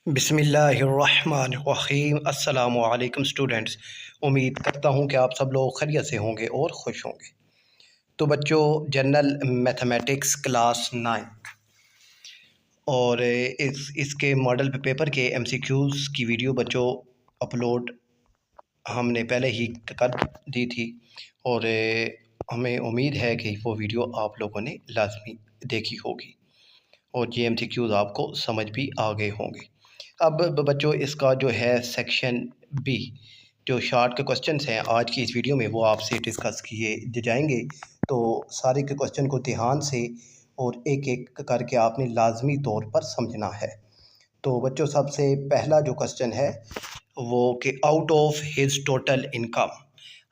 बिस्मिल्लाहिर्रहमानिर्रहीम। अस्सलामु अलैकुम स्टूडेंट्स। उम्मीद करता हूँ कि आप सब लोग खैरियत से होंगे और खुश होंगे। तो बच्चों, जनरल मैथमेटिक्स क्लास 9 और इसके मॉडल पेपर के एमसीक्यूज़ की वीडियो बच्चों अपलोड हमने पहले ही कर दी थी और हमें उम्मीद है कि वो वीडियो आप लोगों ने लाजमी देखी होगी और ये एमसीक्यूज़ आपको समझ भी आ गए होंगे। अब बच्चों, इसका जो है सेक्शन बी, जो शार्ट के क्वेश्चंस हैं आज की इस वीडियो में, वो आपसे डिस्कस किए जाएंगे। तो सारे के क्वेश्चन को ध्यान से और एक एक करके आपने लाजमी तौर पर समझना है। तो बच्चों, सबसे पहला जो क्वेश्चन है वो कि out of his total income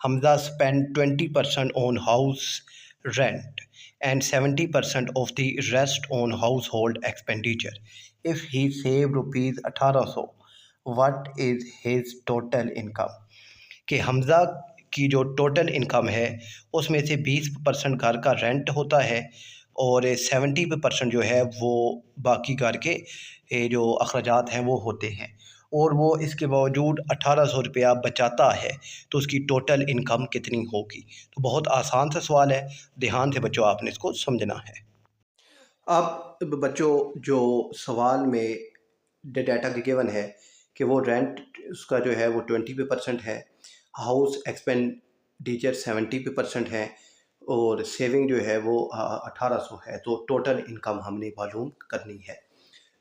Hamza spend 20% on house rent and 70% of the rest on household expenditure. If he saved rupees 1800, what is his total income? कि हमज़ा की जो टोटल इनकम है उसमें से 20% घर का रेंट होता है और 70% जो है वो बाकी घर के जो अखराजात हैं वो होते हैं, और वो इसके बावजूद 1800 रुपया बचाता है, तो उसकी टोटल इनकम कितनी होगी। तो बहुत आसान सा सवाल है, ध्यान से बच्चों आपने इसको समझना है। अब बच्चों, जो सवाल में डाटा गिवन है कि वो रेंट उसका जो है वो 20% है, हाउस एक्सपेंडिचर 70% है और सेविंग जो है वो 1800 है। तो टोटल इनकम हमने मालूम करनी है।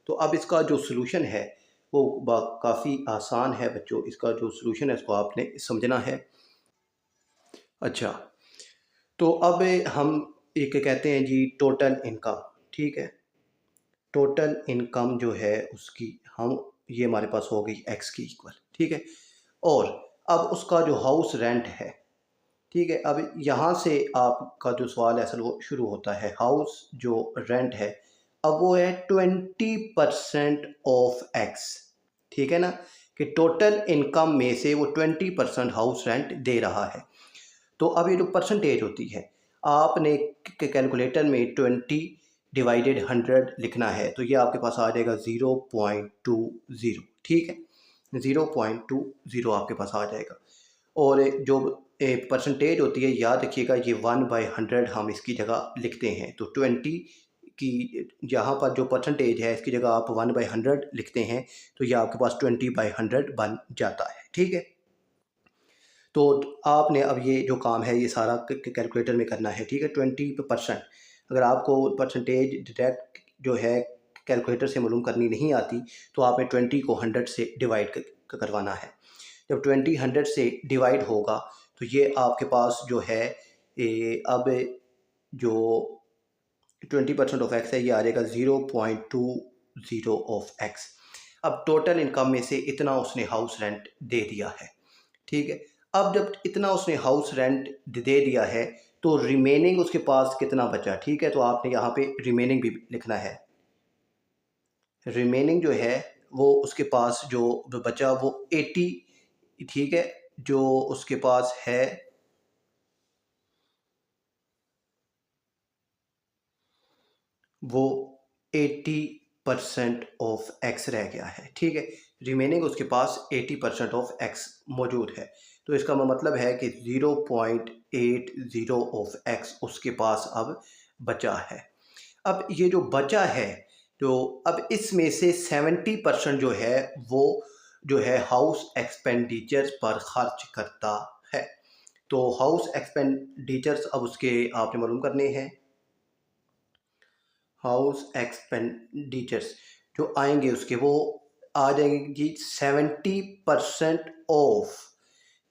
तो अब इसका जो सलूशन है वो काफ़ी आसान है बच्चों। इसका जो सलूशन है इसको आपने समझना है। अच्छा, तो अब हम एक कहते हैं जी टोटल इनकम, ठीक है। टोटल इनकम जो है उसकी हम ये हमारे पास हो गई एक्स की इक्वल, ठीक है। और अब उसका जो हाउस रेंट है, ठीक है। अब यहाँ से आपका जो सवाल है असल वो शुरू होता है। हाउस जो रेंट है अब वो है 20% ऑफ एक्स, ठीक है ना, कि टोटल इनकम में से वो 20% हाउस रेंट दे रहा है। तो अब ये जो परसेंटेज होती है, आपने कैलकुलेटर में 20 डिवाइडेड 100 लिखना है, तो ये आपके पास आ जाएगा 0.20, ठीक है। 0.20 आपके पास आ जाएगा। और जो परसेंटेज होती है, याद रखिएगा ये 1/100 हम इसकी जगह लिखते हैं। तो 20 की यहाँ पर जो परसेंटेज है इसकी जगह आप 1/100 लिखते हैं, तो ये आपके पास 20/100 बन जाता है, ठीक है। तो आपने अब ये जो काम है ये सारा कैलकुलेटर में करना है, ठीक है। 20%, अगर आपको परसेंटेज डायरेक्ट जो है कैलकुलेटर से मालूम करनी नहीं आती तो आपने 20 को 100 से डिवाइड करवाना है। जब 20 100 से डिवाइड होगा तो ये आपके पास जो है अब जो 20% ऑफ एक्स है ये आ जाएगा 0.20 ऑफ एक्स। अब टोटल इनकम में से इतना उसने हाउस रेंट दे दिया है, ठीक है। अब जब इतना उसने हाउस रेंट दे दिया है तो रिमेनिंग उसके पास कितना बचा, ठीक है। तो आपने यहाँ पे रिमेनिंग भी लिखना है। रिमेनिंग जो है वो उसके पास जो बचा वो 80, ठीक है, जो उसके पास है वो 80% ऑफ एक्स रह गया है, ठीक है। रिमेनिंग उसके पास 80% ऑफ एक्स मौजूद है। तो इसका मतलब है कि 0.80 ऑफ एक्स उसके पास अब बचा है। अब ये जो बचा है, तो अब इसमें से 70% जो है वो जो है हाउस एक्सपेंडिचर्स पर खर्च करता है। तो हाउस एक्सपेंडिचर्स अब उसके आपने मालूम करने हैं। हाउस एक्सपेंडिचर्स जो आएंगे उसके वो आ जाएंगे जी 70% ऑफ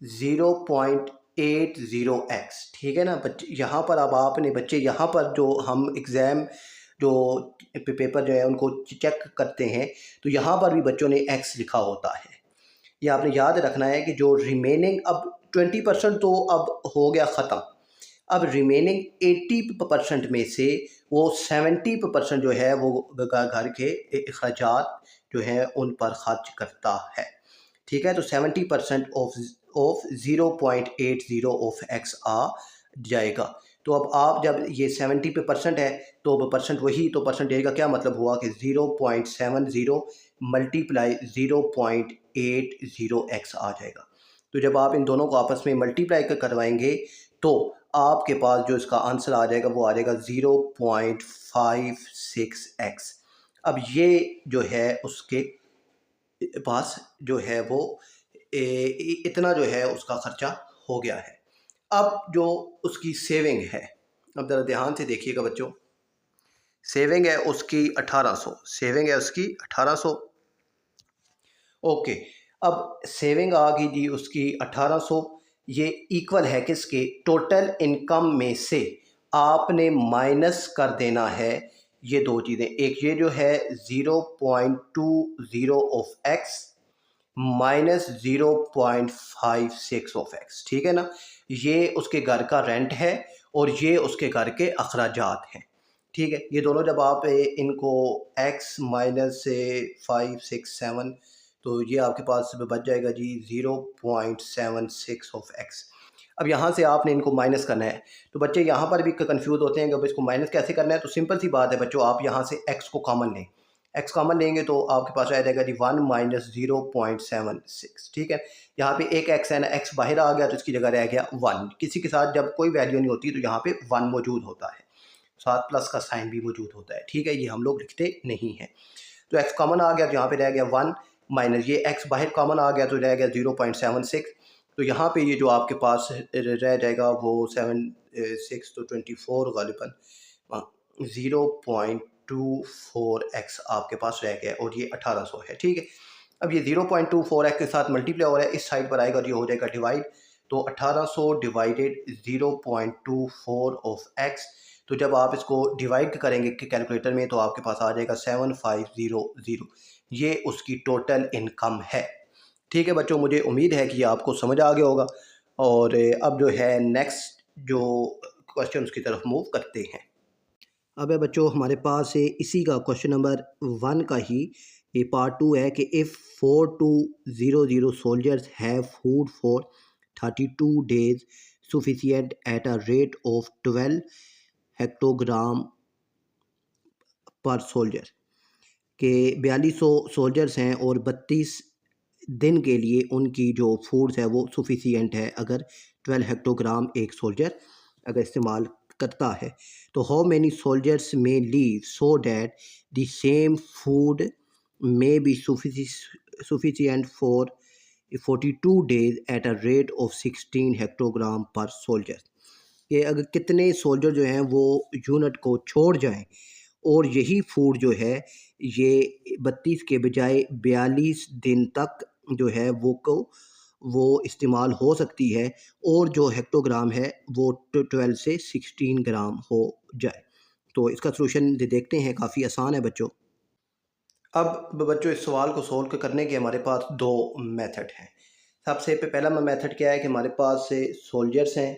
0.80x, ठीक है ना बच्चे। यहाँ पर अब आपने बच्चे यहाँ पर जो हम एग्ज़ाम जो पेपर जो है उनको चेक करते हैं तो यहाँ पर भी बच्चों ने x लिखा होता है। ये आपने याद रखना है कि जो रिमेनिंग अब 20% तो अब हो गया ख़त्म। अब रिमेनिंग 80% में से वो 70% जो है वो घर के अखराजात जो है उन पर खर्च करता है, ठीक है। तो 70% ऑफ 0.80 ऑफ एक्स आ जाएगा। तो अब आप जब ये 70% है तो अब परसेंट वही, तो परसेंटेज का क्या मतलब हुआ कि 0.70 मल्टीप्लाई 0.80x आ जाएगा। तो जब आप इन दोनों को आपस में मल्टीप्लाई करवाएंगे तो आपके पास जो इसका आंसर आ जाएगा वो आ जाएगा 0.56x। अब ये जो है उसके पास जो है वो इतना जो है उसका ख़र्चा हो गया है। अब जो उसकी सेविंग है, अब ज़रा ध्यान से देखिएगा बच्चों, सेविंग है उसकी 1800, सेविंग है उसकी 1800। ओके, अब सेविंग आ गई जी उसकी 1800। ये इक्वल है किसके? टोटल इनकम में से आपने माइनस कर देना है ये दो चीज़ें। एक ये जो है 0.20 of x minus 0.56 of x, ठीक है ना। ये उसके घर का रेंट है और ये उसके घर के अखराजात हैं, ठीक है। ये दोनों जब आप इनको x माइनस से 567, तो ये आपके पास बच जाएगा जी 0.76 ऑफ x। अब यहाँ से आपने इनको माइनस करना है। तो बच्चे यहाँ पर भी कंफ्यूज होते हैं कि अब इसको माइनस कैसे करना है। तो सिंपल सी बात है बच्चों, आप यहाँ से x को कॉमन लें। x कॉमन लेंगे तो आपके पास आ जाएगा जी 1 माइनस 0.76, ठीक है। यहाँ पे एक x है ना, x बाहर आ गया तो इसकी जगह रह गया 1। किसी के साथ जब कोई वैल्यू नहीं होती तो यहाँ पे 1 मौजूद होता है, साथ प्लस का साइन भी मौजूद होता है, ठीक है। ये हम लोग लिखते नहीं हैं। तो x कॉमन आ गया तो यहाँ पे रह गया 1 माइनस ये x बाहर कॉमन आ गया तो रह गया 0.76। तो यहाँ पे ये जो आपके पास रह जाएगा वो 7 6 तो 24 गालिबन 0.24x आपके पास रह गया और ये 1800 है, ठीक है। अब ये 0.24x के साथ मल्टीप्लाई हो रहा है, इस साइड पर आएगा और ये हो जाएगा डिवाइड। तो 1800 डिवाइडेड 0.24 ऑफ x। तो जब आप इसको डिवाइड करेंगे कैलकुलेटर में तो आपके पास आ जाएगा 7500। ये उसकी टोटल इनकम है, ठीक है बच्चों। मुझे उम्मीद है कि आपको समझ आ गया होगा। और अब जो है नेक्स्ट जो क्वेश्चन की तरफ मूव करते हैं। अब है बच्चों हमारे पास इसी का क्वेश्चन नंबर 1 का ही ये पार्ट 2 है कि if 4200 soldiers have food for 32 days sufficient at a rate of 12 hectogram पर सोल्जर, के 4200 सोल्जर्स हैं और 32 दिन के लिए उनकी जो फूड्स है वो सफिशिएंट है अगर 12 हेक्टोग्राम एक सोल्जर अगर इस्तेमाल करता है। तो हाउ मेनी सोल्जर्स में leave so that the same food may be sufficient for 42 days at a rate of 16 hectogram पर सोल्जर। कि अगर कितने सोल्जर जो हैं वो यूनिट को छोड़ जाएं और यही फूड जो है ये 32 के बजाय 42 दिन तक जो है वो इस्तेमाल हो सकती है और जो हेक्टोग्राम है वो 12 से 16 ग्राम हो जाए। तो इसका सलूशन देखते हैं, काफ़ी आसान है बच्चों। अब बच्चों इस सवाल को सोल्व करने के हमारे पास दो मेथड हैं। सबसे पहला मेथड क्या है कि हमारे पास से सोल्जर्स हैं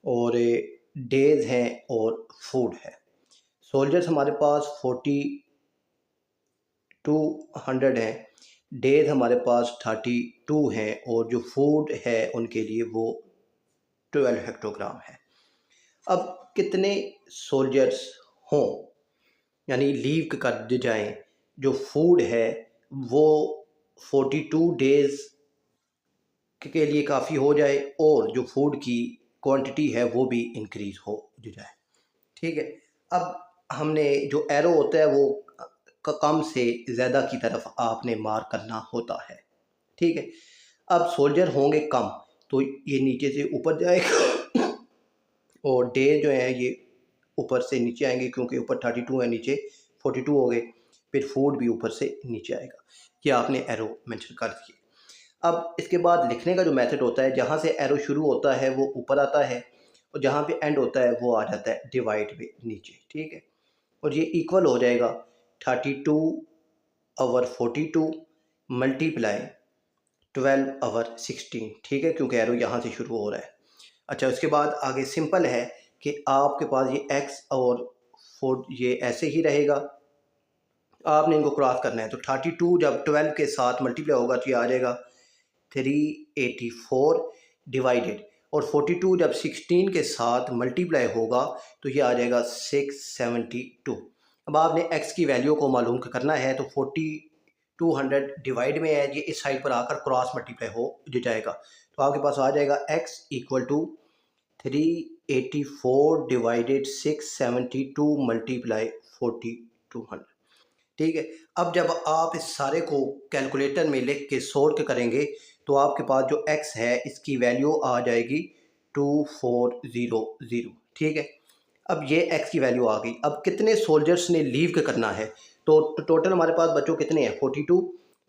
और डेज हैं और फूड है। सोल्जर्स हमारे पास 4200 हैं, डेज हमारे पास 32 हैं और जो फूड है उनके लिए वो 12 हेक्टोग्राम है। अब कितने सोल्जर्स हों यानी लीव कर जाएं, जो फूड है वो 42 डेज़ के लिए काफ़ी हो जाए और जो फूड की क्वांटिटी है वो भी इंक्रीज़ हो जाए, ठीक है। अब हमने जो एरो होता है वो कम से ज़्यादा की तरफ आपने मार्क करना होता है, ठीक है। अब सोल्जर होंगे कम तो ये नीचे से ऊपर जाएगा और डे जो है ये ऊपर से नीचे आएंगे क्योंकि ऊपर 32 है नीचे 42 हो गए। फिर फूड भी ऊपर से नीचे आएगा, ये आपने एरो मेंशन कर दिए। अब इसके बाद लिखने का जो मेथड होता है, जहाँ से एरो शुरू होता है वो ऊपर आता है और जहाँ पे एंड होता है वो आ जाता है डिवाइड में नीचे, ठीक है। और ये इक्वल हो जाएगा 32 ओवर 42 मल्टीप्लाई 12 ओवर 16, ठीक है, क्योंकि एरो यहाँ से शुरू हो रहा है। अच्छा, उसके बाद आगे सिंपल है कि आपके पास ये x और 4 ये ऐसे ही रहेगा, आपने इनको क्रॉस करना है। तो 32 जब 12 के साथ मल्टीप्लाई होगा तो ये आ जाएगा 384 डिवाइडेड, और 42 जब 16 के साथ मल्टीप्लाई होगा तो ये आ जाएगा 672। अब आपने x की वैल्यू को मालूम करना है तो 200 डिवाइड में है, ये इस साइड पर आकर क्रॉस मल्टीप्लाई हो जाएगा। तो आपके पास आ जाएगा x equal to 384 divided 672 multiply 4200। ठीक है। अब जब आप इस सारे को कैलकुलेटर में लिख के सोल्व करेंगे तो आपके पास जो x है इसकी वैल्यू आ जाएगी 2400। ठीक है। अब ये x की वैल्यू आ गई। अब कितने सोल्जर्स ने लीव करना है, तो टोटल हमारे पास बच्चों कितने हैं 42।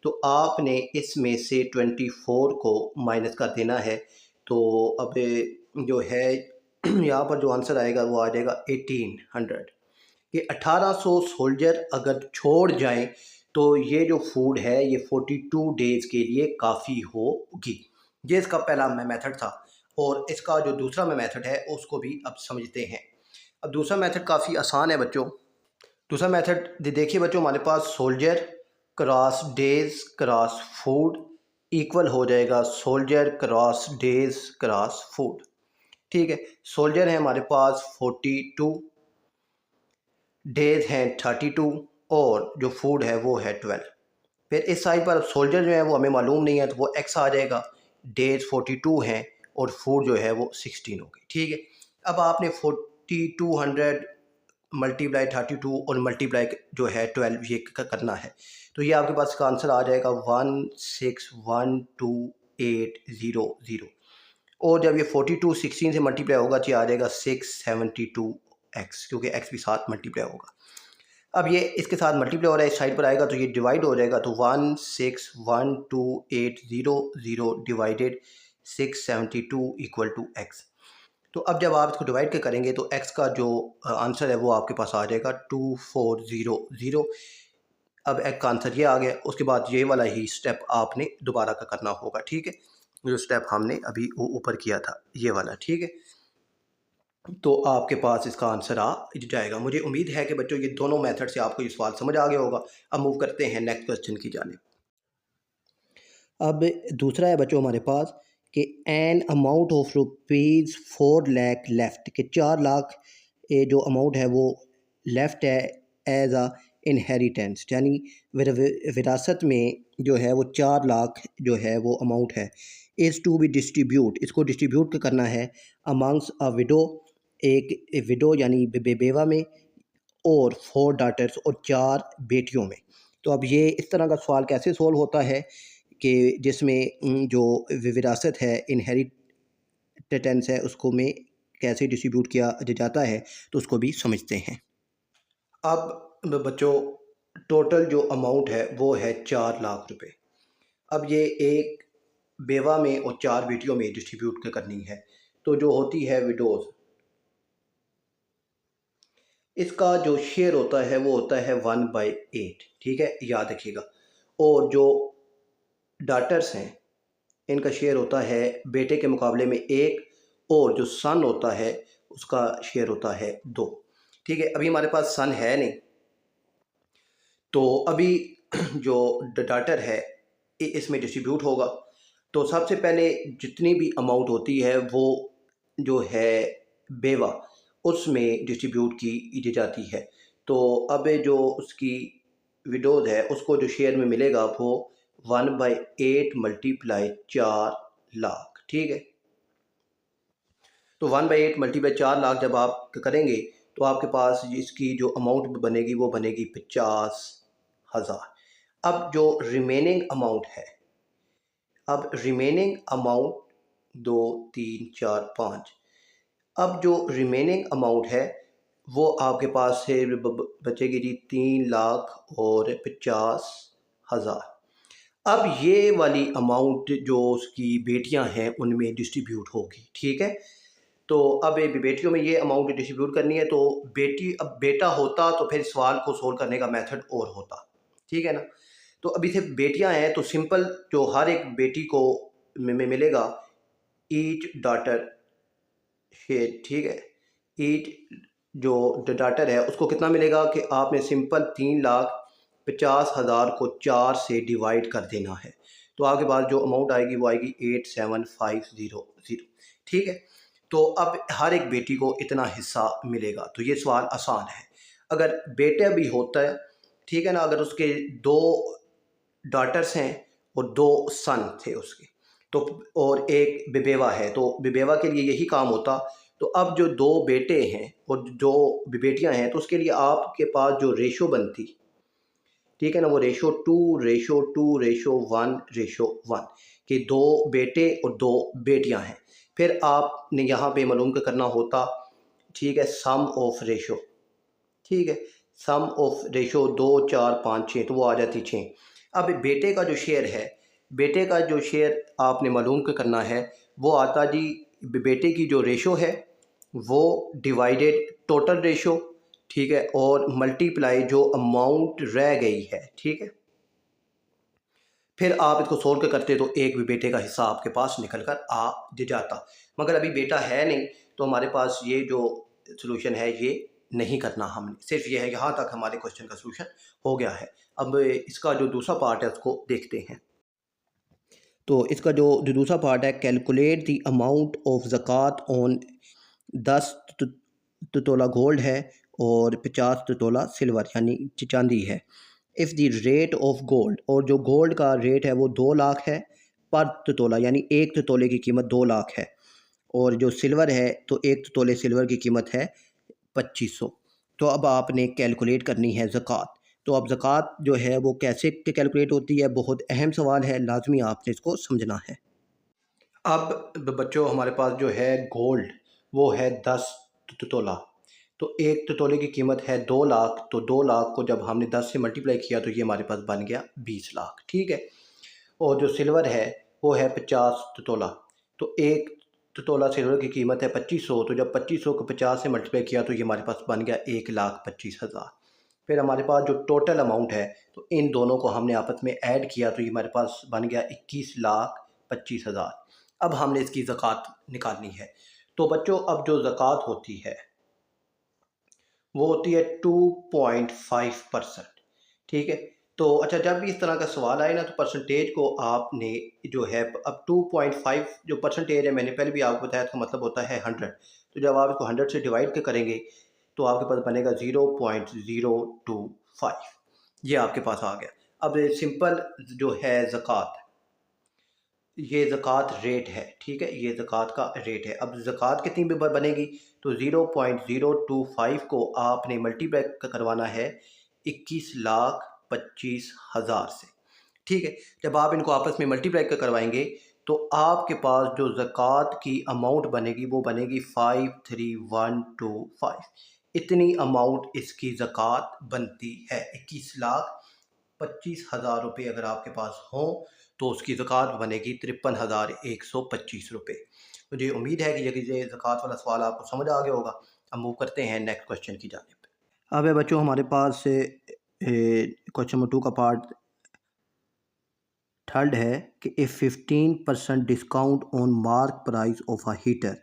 तो आपने इसमें से 24 को माइनस कर देना है। तो अब जो है यहाँ पर जो आंसर आएगा वो आ जाएगा 1800। ये 1800 सोल्जर अगर छोड़ जाएं तो ये जो फूड है ये 42 डेज़ के लिए काफ़ी होगी। ये इसका पहला मेथड था। और इसका जो दूसरा मेथड है उसको भी अब समझते हैं। अब दूसरा मेथड काफ़ी आसान है बच्चों। दूसरा मेथड देखिए बच्चों, हमारे पास soldier cross days cross food equal हो जाएगा soldier cross days cross food. ठीक है। सोल्जर है हमारे पास 42, डेज हैं 32 और जो फूड है वो है 12। फिर इस साइड पर सोल्जर जो है वो हमें मालूम नहीं है तो वो एक्स आ जाएगा। डेज 42 हैं और फूड जो है वो 16 हो गई। ठीक है। अब आपने 4200 मल्टीप्लाई 32 और मल्टीप्लाई जो है 12 ये करना है। तो ये आपके पास इसका आंसर आ जाएगा 161280 और जब ये 42 16 से मल्टीप्लाई होगा तो ये आ जाएगा 672x, क्योंकि x भी साथ मल्टीप्लाई होगा। अब ये इसके साथ मल्टीप्लाई हो रहा है, इस साइड पर आएगा तो ये डिवाइड हो जाएगा। तो 161280 डिवाइडेड 672 इक्वल टू x। तो अब जब आप इसको डिवाइड करेंगे तो x का जो आंसर है वो आपके पास आ जाएगा 2400। अब x का आंसर ये आ गया। उसके बाद ये वाला ही स्टेप आपने दोबारा का करना होगा। ठीक है। जो स्टेप हमने अभी ऊपर किया था ये वाला। ठीक है। तो आपके पास इसका आंसर आ जाएगा। मुझे उम्मीद है कि बच्चों ये दोनों मेथड से आपको ये सवाल समझ आ गया होगा। अब मूव करते हैं नेक्स्ट क्वेश्चन की जानिब। अब दूसरा है बच्चों हमारे पास कि an amount of rupees 4 lakh left, कि 4 लाख ये जो अमाउंट है वो लेफ़्ट है एज आ इनहेरिटेंस, यानी विरासत में जो है वो 4 लाख जो है वो अमाउंट है। इज़ टू बी डिस्ट्रीब्यूट, इसको डिस्ट्रीब्यूट करना है अमंग्स अ विडो, एक विडो यानी बेवा में, और 4 डाटर्स और 4 बेटियों में। तो अब ये इस तरह का सवाल कैसे सोल्व होता है कि जिसमें जो विरासत है इनहेरिटेंस है उसको में कैसे डिस्ट्रीब्यूट किया जाता है, तो उसको भी समझते हैं। अब बच्चों टोटल जो अमाउंट है वो है 4 लाख रुपए। अब ये एक बेवा में और 4 बेटियों में डिस्ट्रीब्यूट करनी है। तो जो होती है विडोज़, इसका जो शेयर होता है वो होता है 1/8। ठीक है, याद रखिएगा। और जो डाटर्स हैं इनका शेयर होता है बेटे के मुकाबले में 1, और जो सन होता है उसका शेयर होता है 2। ठीक है। अभी हमारे पास सन है नहीं, तो अभी जो डाटर है इसमें डिस्ट्रीब्यूट होगा। तो सबसे पहले जितनी भी अमाउंट होती है वो जो है बेवा उसमें डिस्ट्रीब्यूट की जाती है। तो अब जो उसकी विडोज है उसको जो शेयर में मिलेगा वो 1/8 मल्टीप्लाई 4 लाख। ठीक है। तो 1/8 मल्टीप्लाई 4 लाख जब आप करेंगे तो आपके पास इसकी जो अमाउंट बनेगी वो बनेगी 50,000। अब जो रिमेनिंग अमाउंट है, अब रिमेनिंग अमाउंट 2 3 4 5, अब जो रिमेनिंग अमाउंट है वो आपके पास से बचेगी जी 3,50,000। अब ये वाली अमाउंट जो उसकी बेटियां हैं उनमें डिस्ट्रीब्यूट होगी। ठीक है। तो अब बेटियों में ये अमाउंट डिस्ट्रीब्यूट करनी है। तो अब बेटा होता तो फिर सवाल को सोल्व करने का मेथड और होता। ठीक है ना। तो अभी से बेटियां हैं तो सिंपल जो हर एक बेटी को में मिलेगा ईच डॉटर शेयर। ठीक है। ईच जो डाटर है उसको कितना मिलेगा कि आपने सिंपल 3,50,000 को 4 से डिवाइड कर देना है। तो आपके पास जो अमाउंट आएगी वो आएगी 87,500। ठीक है। तो अब हर एक बेटी को इतना हिस्सा मिलेगा। तो ये सवाल आसान है। अगर बेटा भी होता है, ठीक है ना, अगर उसके 2 डॉटर्स हैं और 2 सन थे उसके, तो और एक बेबेवा है, तो बेबेवा के लिए यही काम होता। तो अब जो 2 बेटे हैं और जो बेटियां हैं, तो उसके लिए आपके पास जो रेशो बनती, ठीक है ना, वो रेशो 1 कि 2 बेटे और 2 बेटियां हैं। फिर आपने यहाँ पे मालूम करना होता, ठीक है, सम ऑफ रेशो, ठीक है, सम ऑफ रेशो 2 4 5 6, तो वो आ जाती 6। अब बेटे का जो शेयर है, बेटे का जो शेयर आपने मालूम करना है, वो आता जी, बेटे की जो रेशो है वो डिवाइडेड टोटल रेशो, ठीक है, और मल्टीप्लाई जो अमाउंट रह गई है, ठीक है। फिर आप इसको सोल्व करते तो एक भी बेटे का हिस्सा आपके पास निकल कर आ जाता, मगर अभी बेटा है नहीं, तो हमारे पास ये जो सोल्यूशन है ये नहीं करना हमने, सिर्फ ये है यहाँ तक हमारे क्वेश्चन का सोल्यूशन हो गया है। अब इसका जो दूसरा पार्ट है उसको देखते हैं। तो इसका जो दूसरा पार्ट है, calculate the amount of zakat on 10 tola gold है और 50 तोला सिल्वर यानी चांदी है। If the rate of gold, और जो गोल्ड का रेट है वो 2 लाख है पर तोला, यानी एक तोले की कीमत 2 लाख है, और जो सिल्वर है तो एक तोले सिल्वर की कीमत है 2500। तो अब आपने कैलकुलेट करनी है ज़कात। तो अब ज़कात जो है वो कैसे कैलकुलेट होती है, बहुत अहम सवाल है, लाजमी आपने इसको समझना है। अब बच्चों हमारे पास जो है गोल्ड वो है 10 तोला, तो एक तोले की कीमत है 2 लाख, तो 2 लाख को जब हमने 10 से मल्टीप्लाई किया तो ये हमारे पास बन गया 20 लाख, ठीक है। और जो सिल्वर है वो है 50 तोला, तो एक तोला सिल्वर की कीमत है 2500, तो जब 2500 को 50 से मल्टीप्लाई किया तो ये हमारे पास बन गया 1,25,000। फिर हमारे पास जो टोटल अमाउंट है, तो इन दोनों को हमने आपस में ऐड किया तो ये हमारे पास बन गया 21,25,000। अब हमने इसकी ज़कात निकालनी है। तो बच्चों अब जो ज़कात होती है वो होती है 2.5%, ठीक है। तो अच्छा, जब भी इस तरह का सवाल आए ना तो परसेंटेज को आपने जो है, अब 2.5 जो परसेंटेज है, मैंने पहले भी आपको बताया इसका मतलब होता है 100, तो जब आप इसको 100 से डिवाइड करेंगे तो आपके पास बनेगा 0.025, ये आपके पास आ गया। अब सिंपल जो है ज़कात, ये ज़कात रेट है, ठीक है, ये ज़कात का रेट है। अब ज़कात कितनी भी बनेगी, तो 0.025 को आपने मल्टीप्लाई करवाना है 21,25,000 से, ठीक है। जब आप इनको आपस में मल्टीप्लाई करवाएंगे तो आपके पास जो ज़कात की अमाउंट बनेगी वो बनेगी 53125, इतनी अमाउंट इसकी ज़कात बनती है। 21,25,000 रुपये अगर आपके पास हों तो उसकी ज़कात बनेगी 53,125 रुपये। मुझे उम्मीद है कि ये ज़कात वाला सवाल आपको समझ आ गया होगा। अब मूव करते हैं नेक्स्ट क्वेश्चन की जानिब। अब है बच्चों हमारे पास क्वेश्चन नंबर 2 का पार्ट थर्ड है कि if 15% discount on mark price of a heater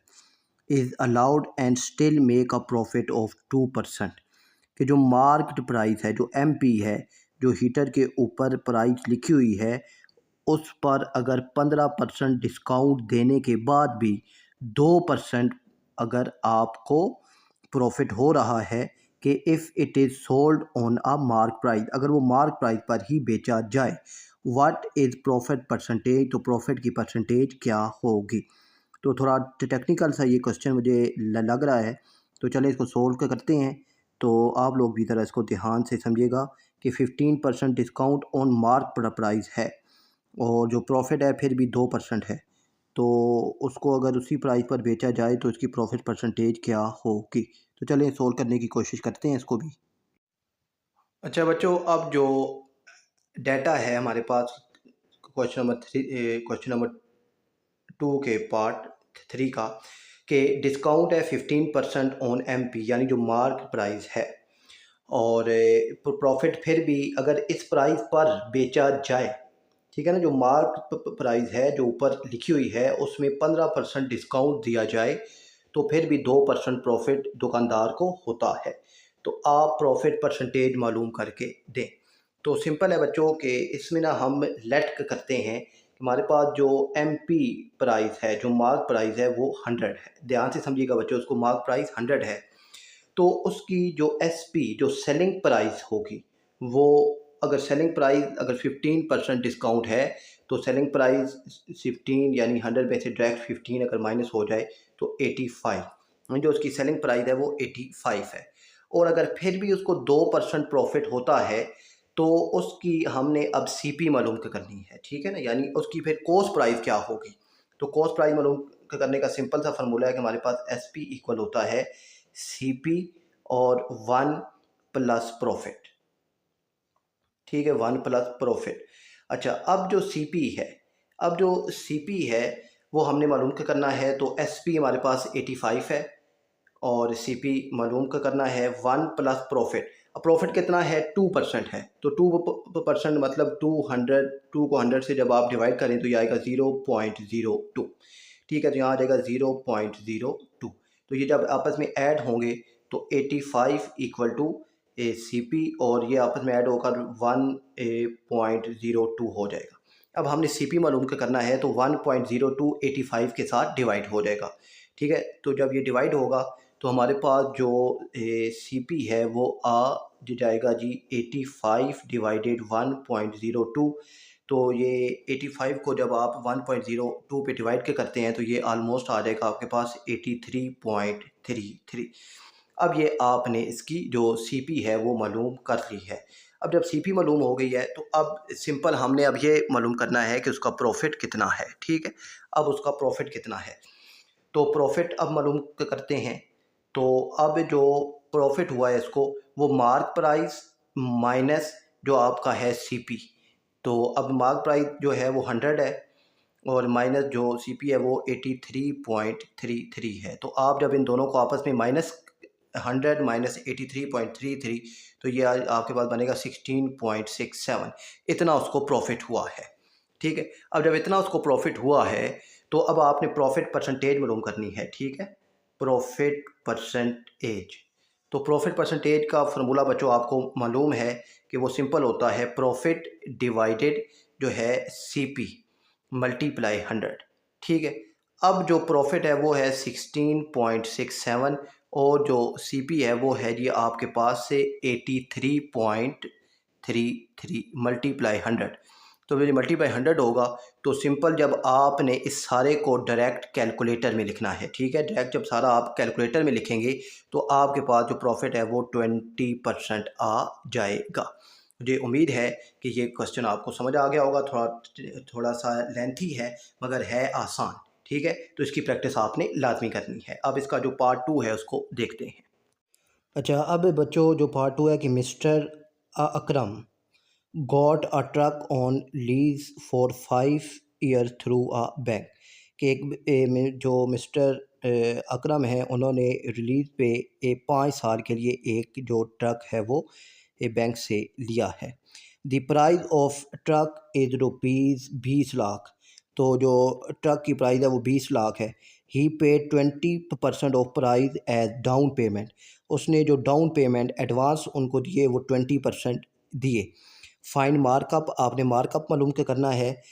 is allowed and still make a profit of 2%, कि जो मार्क्ड प्राइस है, जो एमपी है, जो हीटर के ऊपर प्राइस लिखी हुई है, उस पर अगर 15% डिस्काउंट देने के बाद भी 2% अगर आपको प्रॉफिट हो रहा है, कि if it is sold on a mark price, अगर वो मार्क प्राइस पर ही बेचा जाए, व्हाट इज़ प्रॉफिट परसेंटेज, तो प्रॉफिट की परसेंटेज क्या होगी। तो थोड़ा टेक्निकल सा ये क्वेश्चन मुझे लग रहा है, तो चलें इसको सोल्व करते हैं। तो आप लोग भी ज़रा इसको ध्यान से समझिएगा कि 15% डिस्काउंट ऑन मार्क प्राइस है और जो प्रॉफिट है फिर भी 2% है, तो उसको अगर उसी प्राइस पर बेचा जाए तो इसकी प्रॉफिट परसेंटेज क्या होगी। तो चलें सोल्व करने की कोशिश करते हैं इसको भी। अच्छा बच्चों, अब जो डाटा है हमारे पास क्वेश्चन नंबर 2 के पार्ट 3 का, कि डिस्काउंट है 15% ऑन एमपी यानी जो मार्क प्राइस है, और प्रॉफिट फिर भी अगर इस प्राइस पर बेचा जाए, ठीक है ना, जो मार्क प्राइस है जो ऊपर लिखी हुई है उसमें 15% डिस्काउंट दिया जाए तो फिर भी 2% प्रॉफिट दुकानदार को होता है। तो आप प्रॉफिट परसेंटेज मालूम करके दें। तो सिंपल है बच्चों कि इसमें ना हम लेट करते हैं, हमारे पास जो एमपी प्राइस है, जो मार्क प्राइस है वो 100 है, ध्यान से समझिएगा बच्चों, उसको मार्क प्राइस 100 है, तो उसकी जो एसपी जो सेलिंग प्राइस होगी वो अगर सेलिंग प्राइस अगर 15% डिस्काउंट है तो सेलिंग प्राइस 15 यानी 100 में से डायरेक्ट 15 अगर माइनस हो जाए तो 85, जो उसकी सेलिंग प्राइस है वो 85 है। और अगर फिर भी उसको 2% प्रॉफिट होता है तो उसकी हमने अब सीपी मालूम करनी है, ठीक है ना, यानी उसकी फिर कॉस्ट प्राइस क्या होगी। तो कॉस्ट प्राइस मालूम करने का सिंपल सा फार्मूला है कि हमारे पास एसपी इक्वल होता है सीपी और 1 प्लस प्रॉफिट, ठीक है, 1 प्लस प्रॉफिट। अच्छा, अब जो सीपी है वो हमने मालूम करना है। तो एसपी हमारे पास 85 है और सीपी मालूम करना है 1 प्लस प्रॉफिट। अब प्रॉफिट कितना है, 2% है, तो 2% मतलब 200, 2 को 100 से जब आप डिवाइड करें तो ये आएगा 0.02, ठीक है, तो यहाँ आ जाएगा 0.02। तो ये जब आपस में ऐड होंगे तो 85 इक्वल टू सी पी और ये आपस में ऐड होकर 1.02 हो जाएगा। अब हमने सी पी मालूम करना है तो 1.02 85 के साथ डिवाइड हो जाएगा, ठीक है। तो जब ये डिवाइड होगा तो हमारे पास जो सी पी है वो आ जाएगा जी 85 डिवाइडेड 1.02। तो ये 85 को जब आप 1.02 पे डिवाइड के करते हैं तो ये ऑलमोस्ट आ जाएगा आपके पास 83.33। अब ये आपने इसकी जो सीपी है वो मालूम कर ली है। अब जब सीपी मालूम हो गई है तो अब सिंपल हमने अब ये मालूम करना है कि उसका प्रॉफिट कितना है, ठीक है। अब उसका प्रॉफिट कितना है तो प्रॉफिट अब मालूम करते हैं। तो अब जो प्रॉफिट हुआ है इसको वो मार्क प्राइस माइनस जो आपका है सीपी। तो अब मार्क प्राइस जो है वो 100 है और माइनस जो सीपी है वो 83.33 है। तो आप जब इन दोनों को आपस में माइनस 100 माइनस 83.33 तो ये आपके पास बनेगा 16.67। इतना उसको प्रॉफिट हुआ है, ठीक है। अब जब इतना उसको प्रॉफिट हुआ है तो अब आपने प्रॉफिट परसेंटेज मालूम करनी है, ठीक है, प्रॉफिट परसेंटेज। तो प्रॉफिट परसेंटेज का फार्मूला बच्चों आपको मालूम है कि वो सिंपल होता है प्रॉफिट डिवाइडेड जो है सीपी मल्टीप्लाई 100, ठीक है। अब जो प्रॉफिट है वो है 16.67 और जो सीपी है वो है जी आपके पास से 83.33 मल्टीप्लाई 100। तो ये मल्टीप्लाई 100 होगा तो सिंपल जब आपने इस सारे को डायरेक्ट कैलकुलेटर में लिखना है, ठीक है, डायरेक्ट जब सारा आप कैलकुलेटर में लिखेंगे तो आपके पास जो प्रॉफिट है वो 20% आ जाएगा। मुझे उम्मीद है कि ये क्वेश्चन आपको समझ आ गया होगा। थोड़ा सा लेंथी है मगर है आसान, ठीक है। तो इसकी प्रैक्टिस आपने लाजमी करनी है। अब इसका जो पार्ट 2 है उसको देखते हैं। अच्छा, अब बच्चों जो पार्ट 2 है कि mister Akram got a truck on lease for 5 year through a bank. कि जो मिस्टर अकरम है उन्होंने रिलीज पे 5 साल के लिए एक जो ट्रक है वो बैंक से लिया है। The price of truck is rupees 20 lakh. तो जो ट्रक की प्राइस है वो 20 लाख है। He paid 20% of price as down payment. उसने जो डाउन पेमेंट एडवांस उनको दिए वो 20% दिए। फाइंड मार्कअप, आपने मार्कअप मालूम के करना है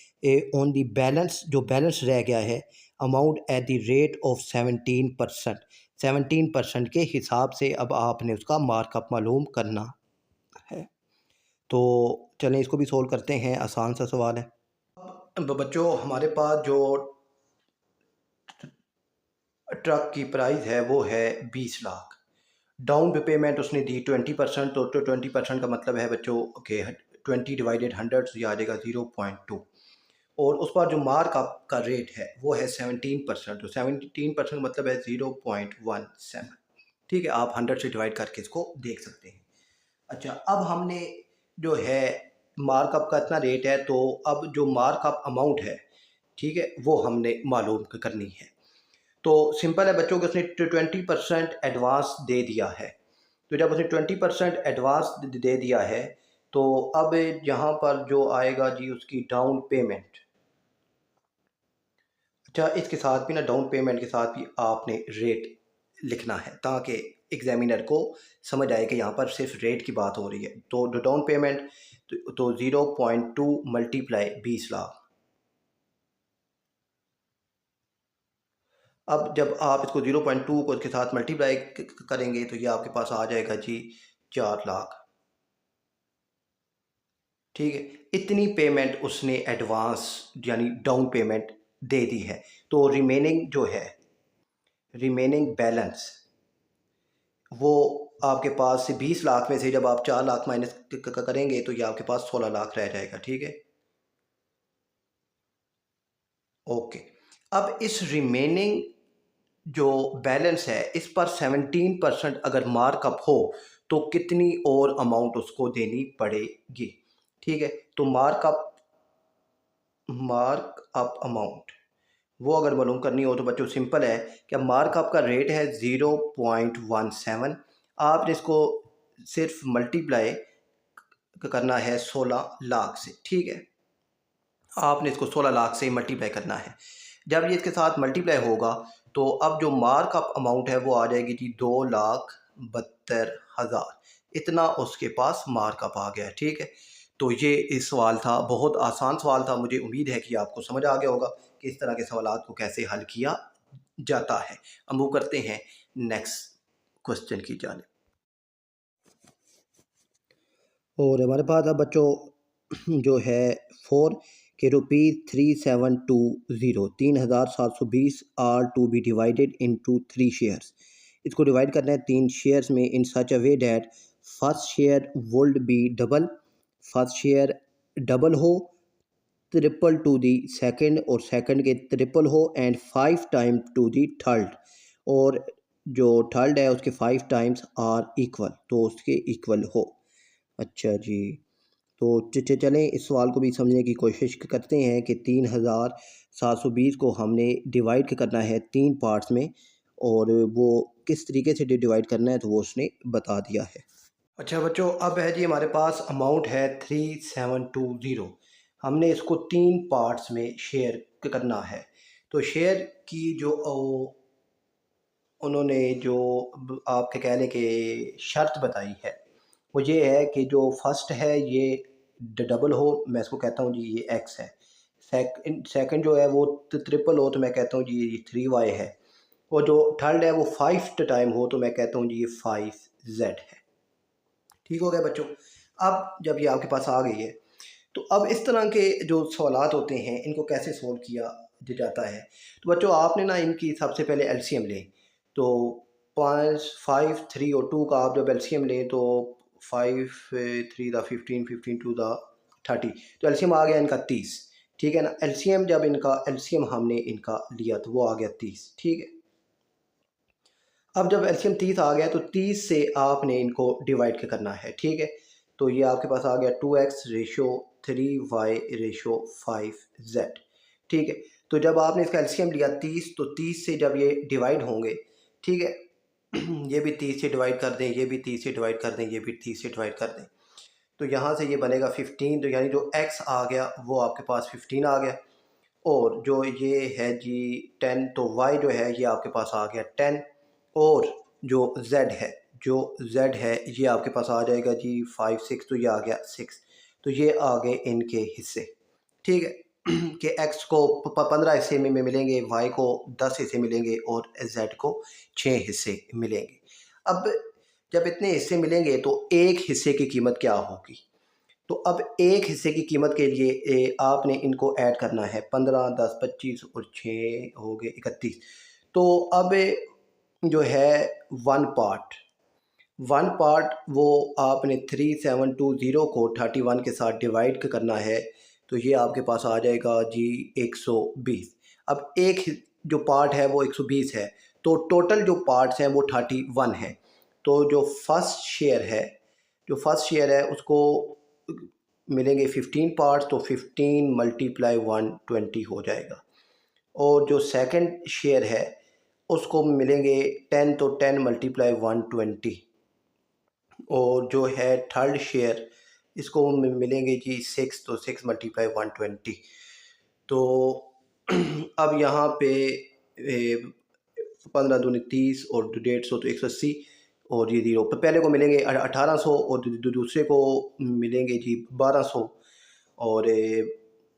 ऑन दी बैलेंस, जो बैलेंस रह गया है amount at the rate of 17%। 17% के हिसाब से अब आपने उसका मार्कअप मालूम करना है। तो चलें इसको भी सोल्व करते हैं, आसान सा सवाल है। अब बच्चों हमारे पास जो ट्रक की प्राइस है वो है 20 लाख। डाउन पेमेंट उसने दी 20%। तो 20% का मतलब है बच्चों के 20 डिवाइडेड 100 तो ये आ जाएगा 0.2। और उस पर जो मार्क आपका रेट है वो है 17%। तो 17% मतलब है 0.17, ठीक है। आप 100 से डिवाइड करके इसको देख सकते हैं। अच्छा, अब हमने जो है मार्कअप का इतना रेट है तो अब जो मार्कअप अमाउंट है, ठीक है, वो हमने मालूम करनी है। तो सिंपल है बच्चों कि उसने 20% एडवांस दे दिया है। तो जब उसने 20% एडवांस दे दिया है तो अब यहाँ पर जो आएगा जी उसकी डाउन पेमेंट। अच्छा, इसके साथ भी ना डाउन पेमेंट के साथ भी आपने रेट लिखना है ताकि एग्जामिनर को समझ आए कि यहाँ पर सिर्फ रेट की बात हो रही है। तो जो डाउन पेमेंट तो 0.2 मल्टीप्लाई 20 लाख। अब जब आप इसको 0.2 को इसके साथ मल्टीप्लाई करेंगे तो ये आपके पास आ जाएगा जी 4 लाख। ठीक है, इतनी पेमेंट उसने एडवांस यानी डाउन पेमेंट दे दी है। तो रिमेनिंग जो है, रिमेनिंग बैलेंस वो आपके पास से 20 लाख में से जब आप 4 लाख माइनस करेंगे तो ये आपके पास 16 लाख रह जाएगा। ठीक है, ओके। अब इस रिमेनिंग जो बैलेंस है इस पर 17% अगर मार्कअप हो तो कितनी और अमाउंट उसको देनी पड़ेगी। ठीक है, तो मार्कअप अमाउंट वो अगर मालूम करनी हो तो बच्चों सिंपल है कि मार्कअप का रेट है 0.17। आपने इसको सिर्फ मल्टीप्लाई करना है 16 लाख से। ठीक है, आपने इसको 16 लाख से मल्टीप्लाई करना है। जब ये इसके साथ मल्टीप्लाई होगा तो अब जो मार्कअप अमाउंट है वो आ जाएगी जी 2,72,000। इतना उसके पास मार्कअप आ गया। ठीक है, तो ये इस सवाल था, बहुत आसान सवाल था। मुझे उम्मीद है कि आपको समझ आ गया होगा कि इस तरह के सवाल को कैसे हल किया जाता है। अब मूव करते हैं नेक्स्ट क्वेश्चन की जानिब। और हमारे पास अब बच्चों जो है 4 के ₹3720 3,720 are to be divided into 3 shares. इसको डिवाइड करना है 3 शेयर्स में in such a way that first share would be double, first share double हो, ट्रिपल टू दी सेकंड और सेकंड के ट्रिपल हो and 5 time to the third, और जो थर्ड है उसके 5 टाइम्स आर इक्वल, तो उसके इक्वल हो। अच्छा जी, तो चलें इस सवाल को भी समझने की कोशिश करते हैं कि 3,720 को हमने डिवाइड करना है 3 पार्ट्स में, और वो किस तरीके से डिवाइड करना है तो वो उसने बता दिया है। अच्छा बच्चों, अब है जी हमारे पास अमाउंट है 3720। हमने इसको 3 पार्ट्स में शेयर करना है। तो शेयर की जो उन्होंने जो आपके कहने की शर्त बताई है वो ये है कि जो फर्स्ट है ये डबल हो, मैं इसको कहता हूँ जी ये एक्स है। सेकंड जो है वो ट्रिपल हो तो मैं कहता हूँ जी ये 3y है। और जो थर्ड है वो 5 टाइम हो तो मैं कहता हूँ जी ये 5z है। ठीक हो गया बच्चों। अब जब ये आपके पास आ गई है तो अब इस तरह के जो सवालात होते हैं इनको कैसे सोल्व किया जाता है। तो बच्चों आपने ना इनकी सबसे पहले एलसीएम लें। तो 5 5 3 और 2 का आप जब एलसीएम लें तो 5 3 द 15 15 2 द 30, तो एलसीएम आ गया इनका 30। ठीक है ना, एलसीएम जब इनका एलसीएम हमने इनका लिया तो वो आ गया 30। ठीक है, अब जब एलसीएम 30 आ गया तो 30 से आपने इनको डिवाइड करना है। ठीक है, तो ये आपके पास आ गया 2x ratio 3y ratio 5z। ठीक है, तो जब आपने इसका एलसीएम लिया 30 तो 30 से जब ये डिवाइड होंगे, ठीक है, ये भी 30 से डिवाइड कर दें, ये भी 30 से डिवाइड कर दें, ये भी 30 से डिवाइड कर दें, तो यहाँ से ये बनेगा 15। तो यानी जो x आ गया वो आपके पास 15 आ गया, और जो ये है जी 10, तो y जो है ये आपके पास आ गया 10, और जो z है, जो z है ये आपके पास आ जाएगा जी 5 6, तो ये आ गया 6। तो ये आ गए इनके हिस्से। ठीक है, कि x को 15 हिस्से में मिलेंगे, y को 10 हिस्से मिलेंगे और z को 6 हिस्से मिलेंगे। अब जब इतने हिस्से मिलेंगे तो एक हिस्से की कीमत क्या होगी। तो अब एक हिस्से की कीमत के लिए आपने इनको ऐड करना है, 15 10 25 और 6 हो गए 31। तो अब जो है वन पार्ट वो आपने 3720 को 31 के साथ डिवाइड करना है, तो ये आपके पास आ जाएगा जी 120। अब एक जो पार्ट है वो 120 है, तो टोटल जो पार्ट्स हैं वो 31 है। तो जो फर्स्ट शेयर है उसको मिलेंगे 15 पार्ट्स, तो 15 मल्टीप्लाई 120 हो जाएगा। और जो सेकंड शेयर है उसको मिलेंगे 10, तो 10 मल्टीप्लाई 120। और जो है थर्ड शेयर इसको मिलेंगे जी 6, तो 6 मल्टीप्लाई 120। तो अब यहाँ पे 15 दूनी 30 और 150 तो 180, और ये जीरो पहले को मिलेंगे 1800 और दूसरे को मिलेंगे जी 1200, और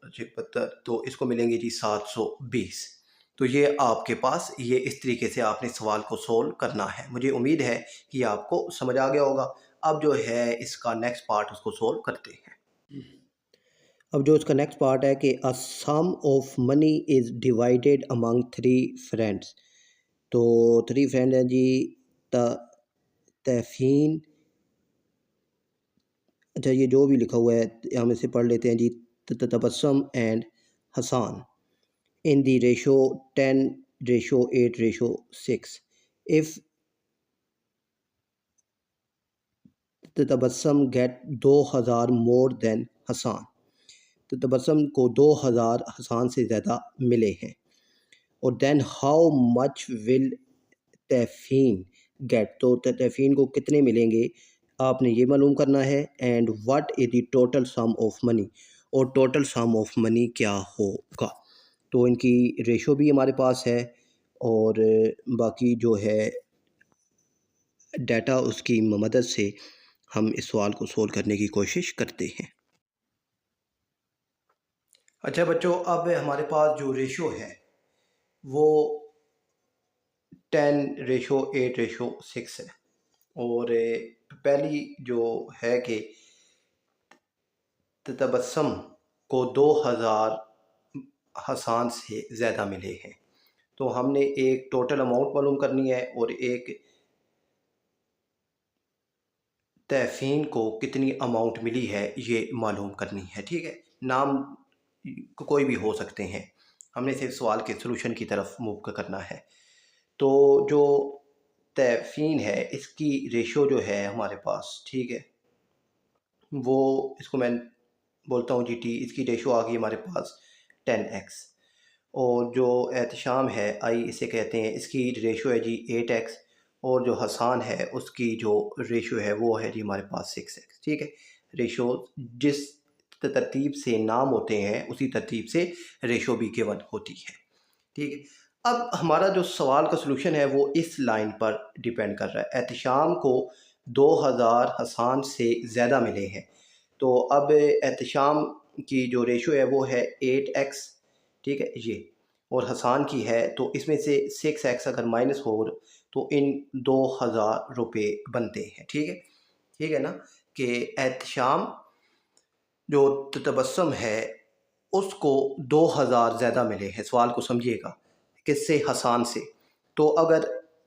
75 तो इसको मिलेंगे जी 720। तो ये आपके पास ये इस तरीके से आपने सवाल को सोल्व करना है। मुझे उम्मीद है कि आपको समझ आ गया होगा। अब जो है इसका नेक्स्ट पार्ट उसको सोल्व करते हैं। अब जो इसका नेक्स्ट पार्ट है कि a sum of money is divided among 3 friends. तो 3 फ्रेंड हैं जी, त तहफ़ीन, अच्छा ये जो भी लिखा हुआ है हम इसे पढ़ लेते हैं जी, Tabassum and Hasan in the ratio 10:8:6. If the Tabassum get 2000 more than Hasan, तो तबस्सुम को 2000 हसान से ज़्यादा मिले हैं, और then how much will Tahfeen get, तो तहफ़ीन को कितने मिलेंगे आपने ये मालूम करना है। And what is the total sum of money, और टोटल सम ऑफ मनी क्या होगा। तो इनकी रेशो भी हमारे पास है, और बाकी जो है डाटा उसकी मदद से हम इस सवाल को सोल्व करने की कोशिश करते हैं। अच्छा बच्चों, अब हमारे पास जो रेशो है वो 10:8:6 है, और पहली जो है कि तबस्सुम को 2000 हसान से ज़्यादा मिले हैं, तो हमने एक टोटल अमाउंट मालूम करनी है और एक तहफ़ीन को कितनी अमाउंट मिली है ये मालूम करनी है। ठीक है, नाम कोई भी हो सकते हैं, हमने सिर्फ सवाल के सलूशन की तरफ मूव करना है। तो जो तहफ़ीन है इसकी रेशो जो है हमारे पास, ठीक है, वो इसको मैं बोलता हूँ जी टी, इसकी रेशो आ गई हमारे पास 10x। और जो एहतशाम है आई इसे कहते हैं, इसकी रेशो है जी 8x। और जो हसान है उसकी जो रेशो है वो है जी हमारे पास 6x। ठीक है, रेशो जिस तरतीब से नाम होते हैं उसी तरतीब से रेशो भी गिवन होती है। ठीक है, अब हमारा जो सवाल का सलूशन है वो इस लाइन पर डिपेंड कर रहा है। एहतशाम को 2000 हसान से ज़्यादा मिले हैं, तो अब एहतशाम की जो रेशो है वो है 8x। ठीक है ये, और हसान की है, तो इसमें से 6x अगर माइनस हो तो इन 2000 रुपये बनते हैं। ठीक है ना, कि एहतशाम जो तबस्सुम है उसको 2000 ज़्यादा मिले हैं। सवाल को समझिएगा, किससे? हसान से। तो अगर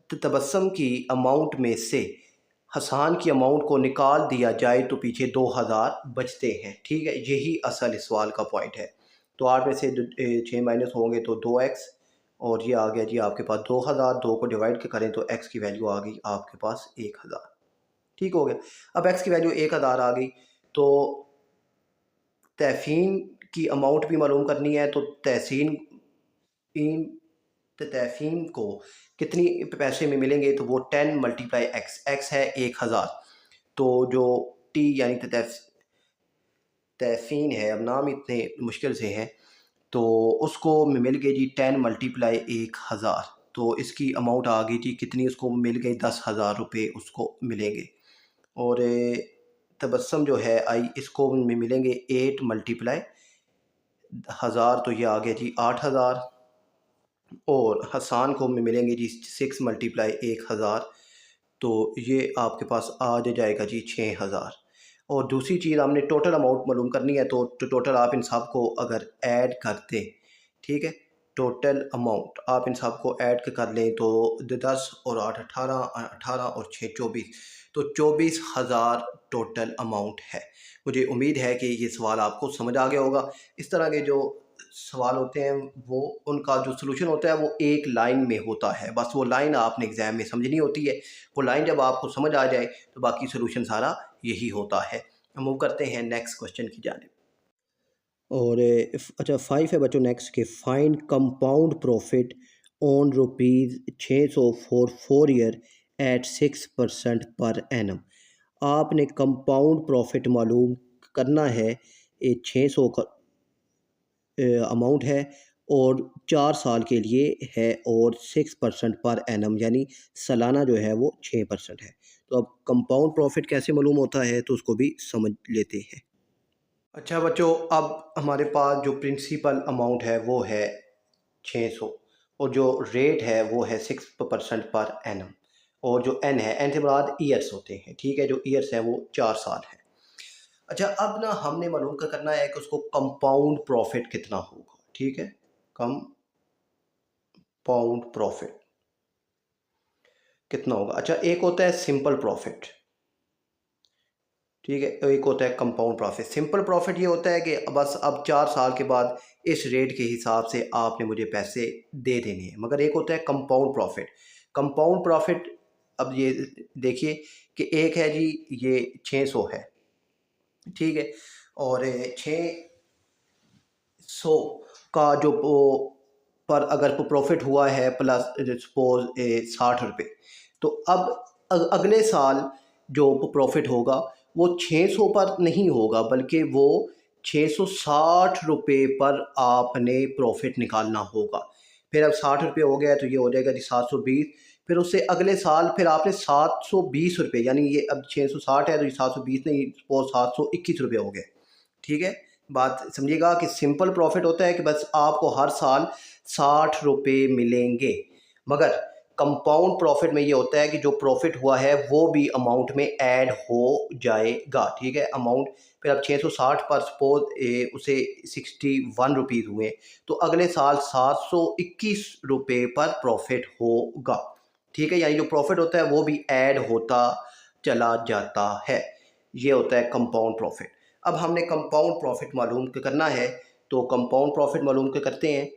तबस्सुम की अमाउंट में से हसान की अमाउंट को निकाल दिया जाए तो पीछे 2000 बचते हैं। ठीक है, यही असल इस सवाल का पॉइंट है। तो 8 में से 6 माइनस होंगे तो 2x, और ये आ गया जी आपके पास 2000। 2 को डिवाइड करें तो x की वैल्यू आ गई आपके पास 1000। ठीक हो गया। अब x की वैल्यू 1000 आ गई, तो तहफ़ीन की अमाउंट भी मालूम करनी है। तो तहफ़ीन को कितनी पैसे में मिलेंगे, तो वो 10 मल्टीप्लाई x है 1000। तो जो t यानी तहफ़ीन है, अब नाम इतने मुश्किल से हैं, तो उसको मिल गई जी 10 मल्टीप्लाई 1000। तो इसकी अमाउंट आ गई जी कितनी, उसको मिल गई 10,000 रुपये उसको मिलेंगे। और तबस्सुम जो है आई, इसको मिलेंगे 8 मल्टीप्लाई 1000, तो ये आ गया जी 8000। और हसान को मिलेंगे जी 6 मल्टीप्लाई 1000, तो ये आपके पास आ जाएगा जी 6000। और दूसरी चीज़ हमने टोटल अमाउंट मालूम करनी है, तो टोटल आप इन सब को अगर ऐड कर दें, ठीक है, टोटल अमाउंट आप इन सब को ऐड कर लें तो 10 और 8 18, 18 और 6 24, तो 24,000 टोटल अमाउंट है। मुझे उम्मीद है कि ये सवाल आपको समझ आ गया होगा। इस तरह के जो सवाल होते हैं वो, उनका जो सलूशन होता है वो एक लाइन में होता है, बस वो लाइन आपने एग्ज़ाम में समझनी होती है। वो लाइन जब आपको समझ आ जाए तो बाकी सलूशन सारा यही होता है। हम मूव करते हैं नेक्स्ट क्वेश्चन की जानिब। और अच्छा 5 है बच्चों नेक्स्ट, के find compound profit on rupees 600 for 4 year at 6% per annum. आपने कंपाउंड प्रॉफिट मालूम करना है, ये 600 का अमाउंट है और 4 साल के लिए है, और 6% पर एनम यानी सालाना जो है वो 6% है। तो अब कंपाउंड प्रॉफिट कैसे मालूम होता है तो उसको भी समझ लेते हैं। अच्छा बच्चों, अब हमारे पास जो प्रिंसिपल अमाउंट है वो है 600, और जो रेट है वो है 6% पर एनम, और जो एन है, एन से मुराद ईयर्स होते हैं। ठीक है, जो ईयर्स हैं वो 4 साल है। अच्छा, अब ना हमने मालूम क्या करना है कि उसको कंपाउंड प्रॉफिट कितना होगा, ठीक है। कंपाउंड प्रॉफिट कितना होगा। अच्छा, एक होता है सिंपल प्रॉफिट, ठीक है, एक होता है कंपाउंड प्रॉफिट। सिंपल प्रॉफिट ये होता है कि बस अब 4 साल के बाद इस रेट के हिसाब से आपने मुझे पैसे दे देने हैं। मगर एक होता है कंपाउंड प्रॉफिट। कंपाउंड प्रॉफिट, अब ये देखिए कि एक है जी, ये 600 है, ठीक है, और 600 का जो पर अगर प्रॉफिट हुआ है प्लस सपोज 60 रुपये, तो अब अगले साल जो प्रॉफिट होगा वो 600 पर नहीं होगा, बल्कि वो 660 रुपये पर आपने प्रॉफिट निकालना होगा। फिर अब 60 रुपये हो गया तो ये हो जाएगा जी 720। फिर उससे अगले साल फिर आपने 720 रुपये, यानी ये अब 660 है तो ये 720 नहीं, सपोज 721 रुपये हो गए, ठीक है। बात समझिएगा कि सिंपल प्रॉफिट होता है कि बस आपको हर साल 60 रुपये मिलेंगे। मगर कंपाउंड प्रॉफिट में ये होता है कि जो प्रॉफिट हुआ है वो भी अमाउंट में ऐड हो जाएगा, ठीक है। अमाउंट फिर अब 660 पर सपोज उसे 61 रुपीज़ हुए, तो अगले साल 721 रुपये पर प्रॉफिट होगा, ठीक है। यानी जो प्रॉफिट होता है वो भी ऐड होता चला जाता है। ये होता है कंपाउंड प्रॉफिट। अब हमने कंपाउंड प्रॉफिट मालूम करना है, तो कंपाउंड प्रॉफिट मालूम करते हैं।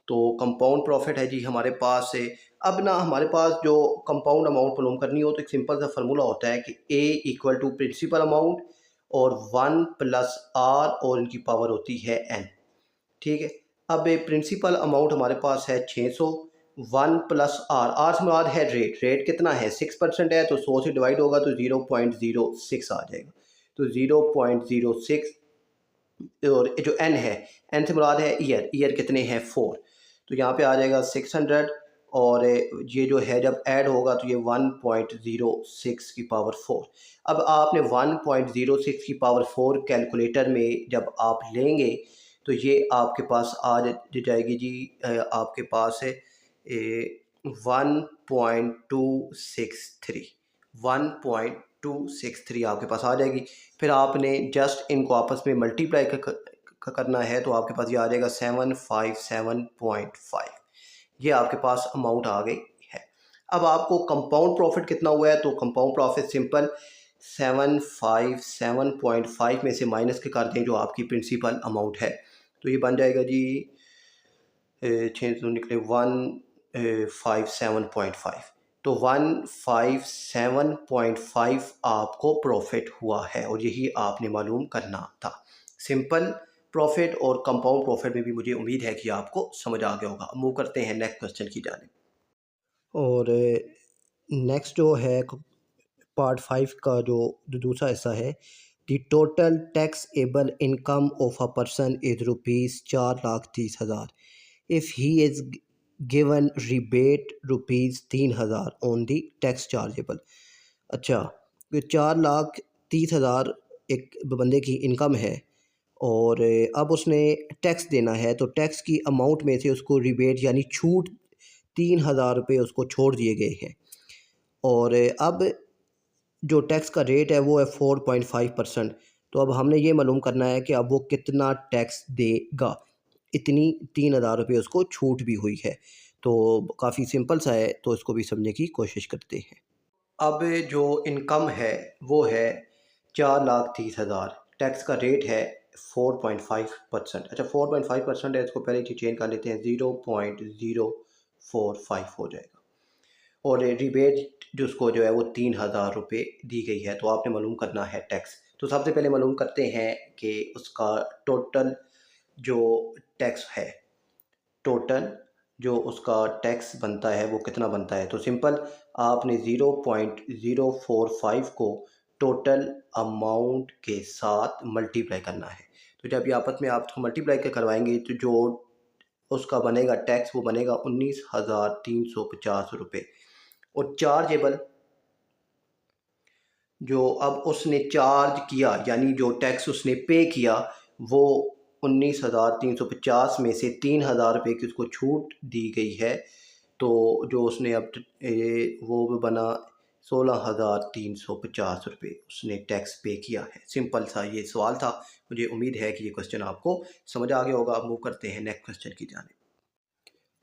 तो कंपाउंड प्रॉफिट है जी हमारे पास है। अब ना हमारे पास जो कंपाउंड अमाउंट मालूम करनी हो तो एक सिंपल सा फार्मूला होता है कि ए इक्वल टू प्रिंसिपल अमाउंट और 1 + r और इनकी पावर होती है n, ठीक है। अब प्रिंसिपल अमाउंट हमारे पास है 600, 1 + r से मुराद है रेट। रेट कितना है, 6% है, तो 100 से डिवाइड होगा तो 0.06 आ जाएगा। तो 0.06, और जो एन है, एन से मुराद है ईयर। ईयर कितने हैं, 4, तो यहाँ पे आ जाएगा 600, और ये जो है जब ऐड होगा तो ये 1.06 की पावर 4। अब आपने 1.06 की पावर 4 कैलकुलेटर में जब आप लेंगे तो ये आपके पास आ जाएगी जी, आपके पास है 1.263, 1.263 आपके पास आ जाएगी। फिर आपने जस्ट इनको आपस में मल्टीप्लाई करना है, तो आपके पास ये आ जाएगा 757.5। ये आपके पास अमाउंट आ गई है। अब आपको कंपाउंड प्रॉफिट कितना हुआ है, तो कंपाउंड प्रॉफिट सिंपल 757.5 में से माइनस के कर दें जो आपकी प्रिंसिपल अमाउंट है, तो ये बन जाएगा जी 6 निकले 157.5। तो 157.5 आपको प्रॉफिट हुआ है, और यही आपने मालूम करना था। सिंपल प्रॉफिट और कंपाउंड प्रॉफिट में भी मुझे उम्मीद है कि आपको समझ आ गया होगा। मूव करते हैं नेक्स्ट क्वेश्चन की जानिब। और नेक्स्ट जो है पार्ट 5 का जो दूसरा हिस्सा है, the total tax able income of a person is rupees 4,30,000 if he is given rebate rupees 3,000 on the tax chargeable. अच्छा, तो 4,30,000 एक बंदे की इनकम है, और अब उसने टैक्स देना है, तो टैक्स की अमाउंट में से उसको रिबेट यानी छूट 3,000 रुपये उसको छोड़ दिए गए हैं। और अब जो टैक्स का रेट है वो है 4.5%। तो अब हमने ये मालूम करना है कि अब वो कितना टैक्स देगा। इतनी 3,000 रुपये उसको छूट भी हुई है। तो काफ़ी सिंपल सा है, तो इसको भी समझने की कोशिश करते हैं। अब जो इनकम है वो है 4,30,000, टैक्स का रेट है 4.5%। अच्छा, 4.5% है, इसको पहले चेंज कर लेते हैं, 0.045 हो जाएगा। और रिबेट जो है वो 3,000 रुपये दी गई है, तो आपने मालूम करना है टैक्स। तो सबसे पहले मालूम करते हैं कि उसका टोटल जो टैक्स है, टोटल जो उसका टैक्स बनता है वो कितना बनता है। तो सिंपल आपने 0.045 को टोटल अमाउंट के साथ मल्टीप्लाई करना है। तो जब ये आपस में आप उसको मल्टीप्लाई करवाएंगे तो जो उसका बनेगा टैक्स वो बनेगा 19,350 रुपये। और चार्जेबल जो अब उसने चार्ज किया, यानी जो टैक्स उसने पे किया, वो 19,350 में से 3,000 रुपये की उसको छूट दी गई है। तो जो उसने अब वो बना 16,350 रुपये उसने टैक्स पे किया है। सिंपल सा ये सवाल था। मुझे उम्मीद है कि ये क्वेश्चन आपको समझ आ गया होगा। अब मूव करते हैं नेक्स्ट क्वेश्चन की जानिब।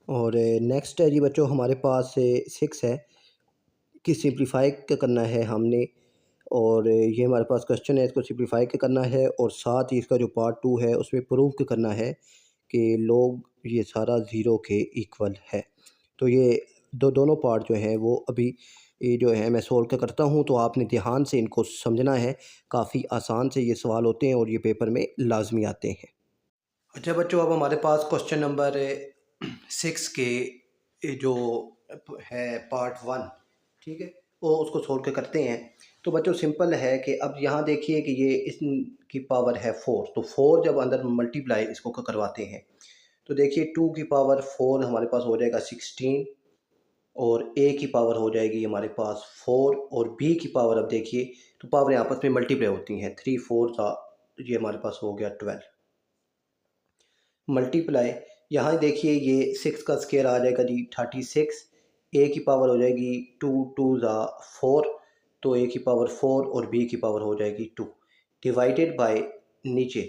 और नेक्स्ट है जी बच्चों, हमारे पास 6 है कि सिंप्लीफाई करना है हमने, और ये हमारे पास क्वेश्चन है, इसको सिंप्लीफाई करना है और साथ ही इसका जो पार्ट 2 है उसमें प्रूफ करना है कि लोग ये सारा ज़ीरो के इक्वल है। तो ये दोनों पार्ट जो हैं वो अभी ये जो है मैं सोल्व करता हूँ, तो आपने ध्यान से इनको समझना है। काफ़ी आसान से ये सवाल होते हैं और ये पेपर में लाजमी आते हैं। अच्छा बच्चों, अब हमारे पास क्वेश्चन नंबर 6 के जो है पार्ट 1, ठीक है, वो उसको सोल्व करते हैं। तो बच्चों सिंपल है कि अब यहाँ देखिए कि ये इसकी पावर है 4, तो 4 जब अंदर मल्टीप्लाई इसको करवाते हैं तो देखिए 2 की पावर 4 हमारे पास हो जाएगा 16, और ए की पावर हो जाएगी हमारे पास 4, और बी की पावर अब देखिए तो पावर आपस में मल्टीप्लाई होती हैं, 3 4 का ये हमारे पास हो गया 12 मल्टीप्लाई। यहाँ देखिए ये 6 का स्क्वायर आ जाएगा जी 36, ए की पावर हो जाएगी 2 2 ज़ा 4, तो ए की पावर 4 और बी की पावर हो जाएगी 2 डिवाइडेड बाय नीचे।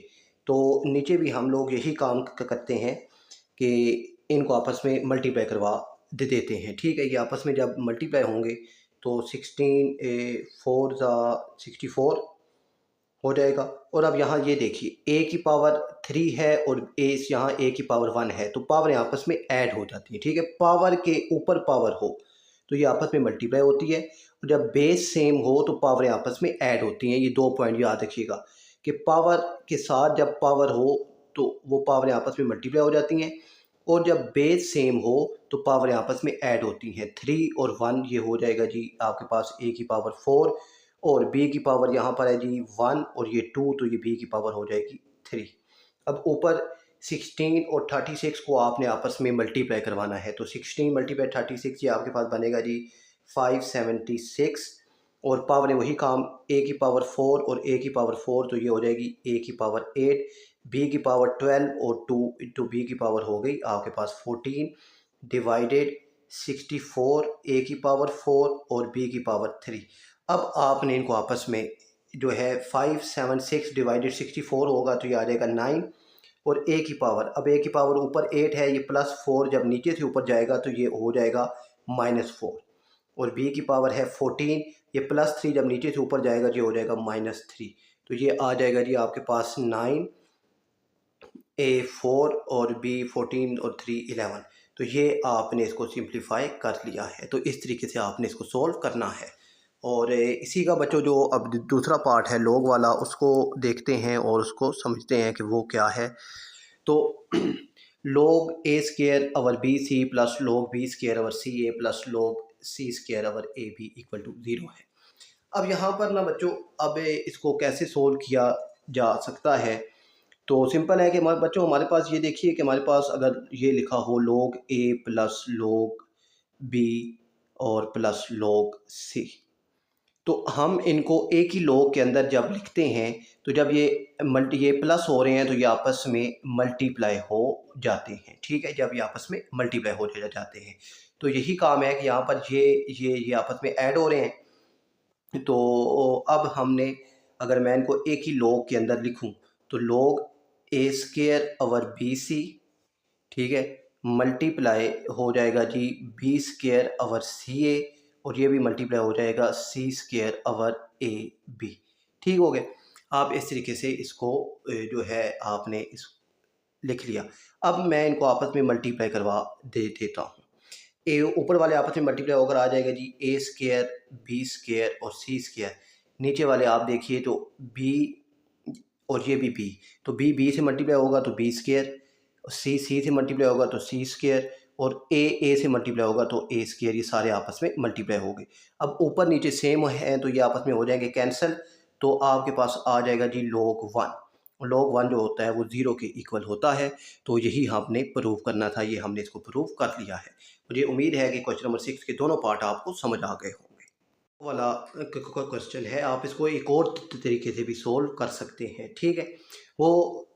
तो नीचे भी हम लोग यही काम करते हैं कि इनको आपस में मल्टीप्लाई करवा देते हैं, ठीक है। ये आपस में जब मल्टीप्लाई होंगे तो 16 4 ज़ा 64 हो जाएगा। और अब यहाँ ये देखिए ए की पावर 3 है और यहाँ ए की पावर 1 है, तो पावर आपस में ऐड हो जाती है, ठीक है। पावर के ऊपर पावर हो तो ये आपस में मल्टीप्लाई होती है, और जब बेस सेम हो तो पावर आपस में ऐड होती हैं। ये 2 पॉइंट याद रखिएगा कि पावर के साथ जब पावर हो तो वो पावर आपस में मल्टीप्लाई हो जाती हैं, और जब बेस सेम हो तो पावर आपस में ऐड होती हैं। 3 और 1 ये हो जाएगा जी आपके पास ए की पावर 4, और बी की पावर यहाँ पर है जी 1 और ये 2, तो ये बी की पावर हो जाएगी 3। अब ऊपर 16 और 36 को आपने आपस में मल्टीप्लाई करवाना है, तो 16 मल्टीप्लाई 36 ये आपके पास बनेगा जी 576, और पावर है वही काम, ए की पावर 4 और ए की पावर 4, तो ये हो जाएगी ए की पावर 8, बी की पावर 12 और 2 इंटू बी की पावर हो गई आपके पास 14 डिवाइडेड 64, ए की पावर 4 और बी की पावर 3। अब आपने इनको आपस में जो है 576 डिवाइडेड 64 होगा तो ये आ जाएगा 9, और ए की पावर, अब ए की पावर ऊपर 8 है, ये +4 जब नीचे से ऊपर जाएगा तो ये हो जाएगा -4, और बी की पावर है 14, ये +3 जब नीचे से ऊपर जाएगा ये हो जाएगा -3, तो ये आ जाएगा जी आपके पास 9, ए 4 और बी 14 और 3 11। तो ये आपने इसको सिंप्लीफाई कर लिया है। तो इस तरीके से आपने इसको सोल्व करना है। और इसी का बच्चों जो अब दूसरा पार्ट है लोग वाला, उसको देखते हैं और उसको समझते हैं कि वो क्या है। तो log a square over b c plus log b square over c a plus log c square over a b equal to 0 है। अब यहाँ पर ना बच्चों, अब इसको कैसे सोल्व किया जा सकता है, तो सिंपल है कि हमारे बच्चों हमारे पास ये देखिए कि हमारे पास अगर ये लिखा हो लोग ए प्लस लोग बी और प्लस लोग सी, तो हम इनको एक ही लोग के अंदर जब लिखते हैं तो जब ये प्लस हो रहे हैं तो ये आपस में मल्टीप्लाई हो जाते हैं, ठीक है। जब ये आपस में मल्टीप्लाई हो जाते हैं तो यही काम है कि यहाँ पर ये आपस में ऐड हो रहे हैं। तो अब हमने, अगर मैं इनको एक ही लोग के अंदर लिखूं तो log a square over b सी, ठीक है, मल्टीप्लाई हो जाएगा G B square over c A, और ये भी मल्टीप्लाई हो जाएगा सी स्क्र अवर ए बी, ठीक हो गया। आप इस तरीके से इसको जो है आपने इस लिख लिया। अब मैं इनको आपस में मल्टीप्लाई करवा देता हूँ। ए ऊपर वाले आपस में मल्टीप्लाई होकर आ जाएगा जी ए स्क्र बी स्क्र और सी स्क्र, नीचे वाले आप देखिए तो बी और ये भी बी, तो बी से मल्टीप्लाई होगा तो बी स्क्र, सी से मल्टीप्लाई होगा तो सी स्क्र, और ए से मल्टीप्लाई होगा तो ए स्क्र, ये सारे आपस में मल्टीप्लाई हो गए। अब ऊपर नीचे सेम हैं तो ये आपस में हो जाएंगे कैंसिल, तो आपके पास आ जाएगा जी log 1। log 1 जो होता है वो 0 के इक्वल होता है। तो यही हमने प्रूव करना था, ये हमने इसको प्रूव कर लिया है। मुझे उम्मीद है कि क्वेश्चन नंबर 6 के दोनों पार्ट आपको समझ आ गए होंगे। वाला क्वेश्चन है, आप इसको एक और तरीके से भी सोल्व कर सकते हैं, ठीक है। वो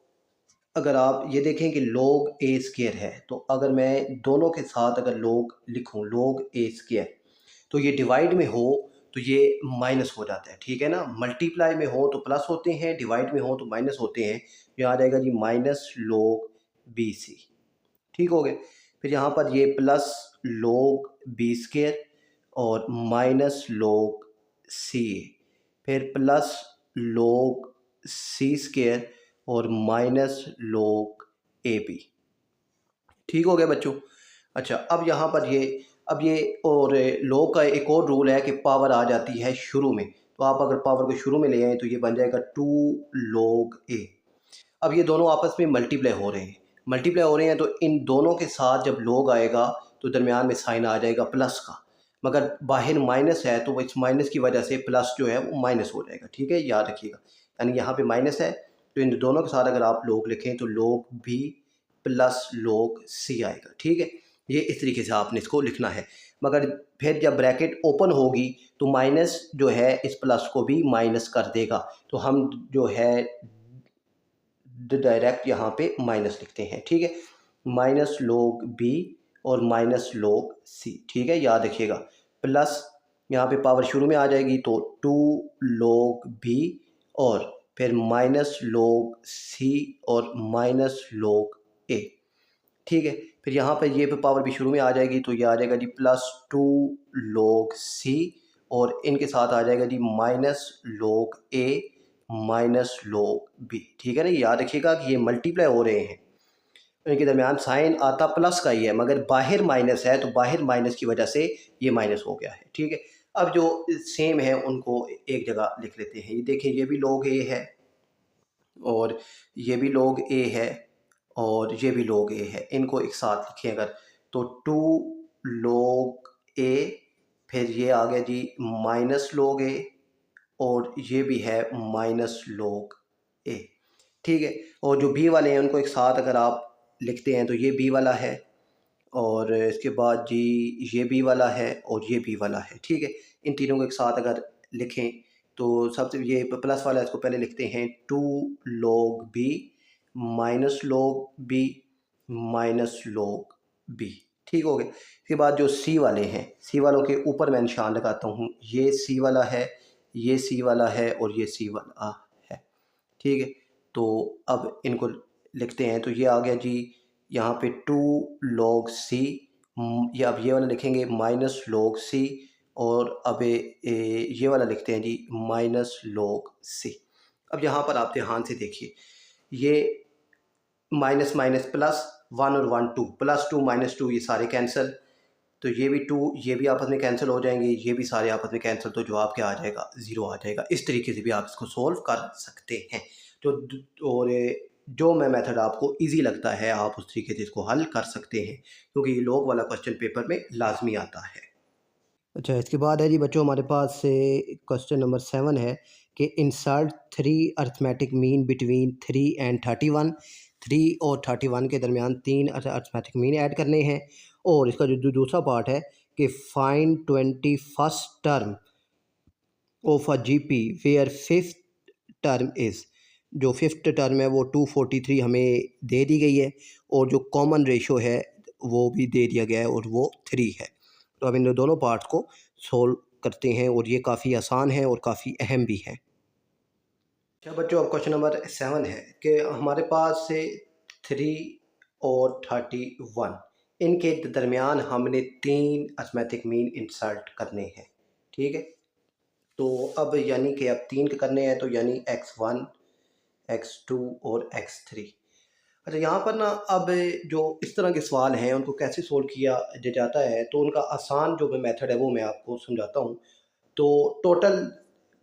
अगर आप ये देखें कि log ए स्क्र है, तो अगर मैं दोनों के साथ अगर log लिखूं log ए स्क्र, तो ये डिवाइड में हो तो ये माइनस हो जाता है, ठीक है ना। मल्टीप्लाई में हो तो प्लस होते हैं, डिवाइड में हो तो माइनस होते हैं। ये आ जाएगा जी माइनस log BC, ठीक हो गए। फिर यहाँ पर ये प्लस log B स्क्वायर और माइनस log CA, फिर प्लस log C स्क्वायर और माइनस log AB, ठीक हो गया बच्चों। अच्छा, अब यहाँ पर ये और log का एक और रूल है कि पावर आ जाती है शुरू में, तो आप अगर पावर को शुरू में ले आए तो ये बन जाएगा 2 log A। अब ये दोनों आपस में मल्टीप्लाई हो रहे हैं, तो इन दोनों के साथ जब log आएगा तो दरमियान में साइन आ जाएगा प्लस का, मगर बाहर माइनस है तो इस माइनस की वजह से प्लस जो है वो माइनस हो जाएगा, ठीक है, याद रखिएगा। यानी यहाँ पे माइनस है तो इन दोनों के साथ अगर आप log लिखें तो log B plus log C आएगा, ठीक है। ये इस तरीके से आपने इसको लिखना है, मगर फिर जब ब्रैकेट ओपन होगी तो माइनस जो है इस प्लस को भी माइनस कर देगा, तो हम जो है डायरेक्ट यहाँ पे माइनस लिखते हैं, ठीक है, माइनस log B और माइनस log C, ठीक है, याद रखिएगा। प्लस यहाँ पे पावर शुरू में आ जाएगी तो 2 log B और फिर माइनस log C और माइनस log A, ठीक है। फिर यहाँ पे ये पे पावर भी शुरू में आ जाएगी तो ये आ जाएगा जी प्लस 2 log C और इनके साथ आ जाएगा जी minus log A minus log B, ठीक है ना। याद रखिएगा कि ये मल्टीप्लाई हो रहे हैं, इनके दरमियान साइन आता प्लस का ही है, मगर बाहर माइनस है तो बाहर माइनस की वजह से ये माइनस हो गया है, ठीक है। अब जो सेम है उनको एक जगह लिख लेते हैं। ये देखें, ये भी log A है और ये भी log A है और ये भी log A है, इनको एक साथ लिखें अगर तो 2 log A, फिर ये आ गया जी माइनस log A और ये भी है माइनस log A, ठीक है। और जो B वाले हैं उनको एक साथ अगर आप लिखते हैं तो ये B वाला है और इसके बाद जी ये B वाला है और ये B वाला है, ठीक है। इन तीनों को एक साथ अगर लिखें तो सबसे ये प्लस वाला इसको पहले लिखते हैं 2 log B minus log B minus log B, ठीक हो गया। इसके बाद जो C वाले हैं, C वालों के ऊपर मैं निशान लगाता हूँ, ये C वाला है, ये C वाला है और ये C वाला है, ठीक है। तो अब इनको लिखते हैं तो ये आ गया जी यहाँ पे 2 log C, ये अब ये वाला लिखेंगे माइनस log C और अब ये वाला लिखते हैं जी माइनस log C। अब यहाँ पर आप ध्यान से देखिए, ये माइनस माइनस प्लस 1 और 1 2 प्लस 2 माइनस 2 ये सारे कैंसिल, तो ये भी 2 ये भी आपस में कैंसिल हो जाएंगे, ये भी सारे आपस में कैंसिल, तो जवाब क्या आ जाएगा 0 आ जाएगा। इस तरीके से भी आप इसको सोल्व कर सकते हैं। तो और जो मैं मेथड आपको इजी लगता है आप उस तरीके से इसको हल कर सकते हैं, क्योंकि ये log वाला क्वेश्चन पेपर में लाजमी आता है। अच्छा, इसके बाद है जी बच्चों हमारे पास से क्वेश्चन नंबर 7 है कि insert 3 arithmetic mean between 3 and 31। 3 और 31 के दरमियान 3 अर्थमेटिक मीन ऐड करने हैं। और इसका जो दूसरा पार्ट है कि find 21st term of a GP where 5th term is. जो 5th टर्म है वो 243 हमें दे दी गई है और जो कॉमन रेशो है वो भी दे दिया गया है और वो 3 है। तो अब इन दोनों पार्ट्स को सोल्व करते हैं और ये काफ़ी आसान है और काफ़ी अहम भी है। अच्छा बच्चों, अब क्वेश्चन नंबर 7 है कि हमारे पास से 3 और 31 इनके दरमियान हमने 3 अर्थमेटिक मीन इंसर्ट करने हैं, ठीक है। तो अब यानी कि अब 3 के करने हैं तो यानी x1 x2 और x3। अच्छा, यहाँ पर ना अब जो इस तरह के सवाल हैं उनको कैसे सोल्व किया जाता है, तो उनका आसान जो मेथड है वो मैं आपको समझाता हूँ। तो टोटल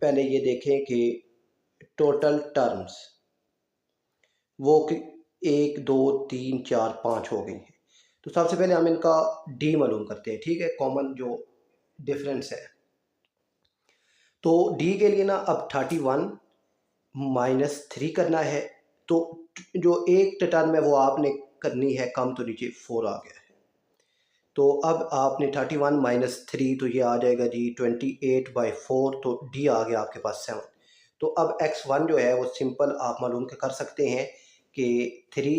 पहले ये देखें कि टोटल टर्म्स वो कि 1 2 3 4 5 हो गई हैं। तो सबसे पहले हम इनका डी मालूम करते हैं, ठीक है, कॉमन जो डिफरेंस है। तो डी के लिए ना अब 31 माइनस 3 करना है, तो जो एक टर्म है वो आपने करनी है कम, तो नीचे 4 आ गया है। तो अब आपने 31 माइनस 3 तो ये आ जाएगा जी 28/4, तो डी आ गया आपके पास 7। तो अब x1 जो है वो सिंपल आप मालूम कर सकते हैं कि 3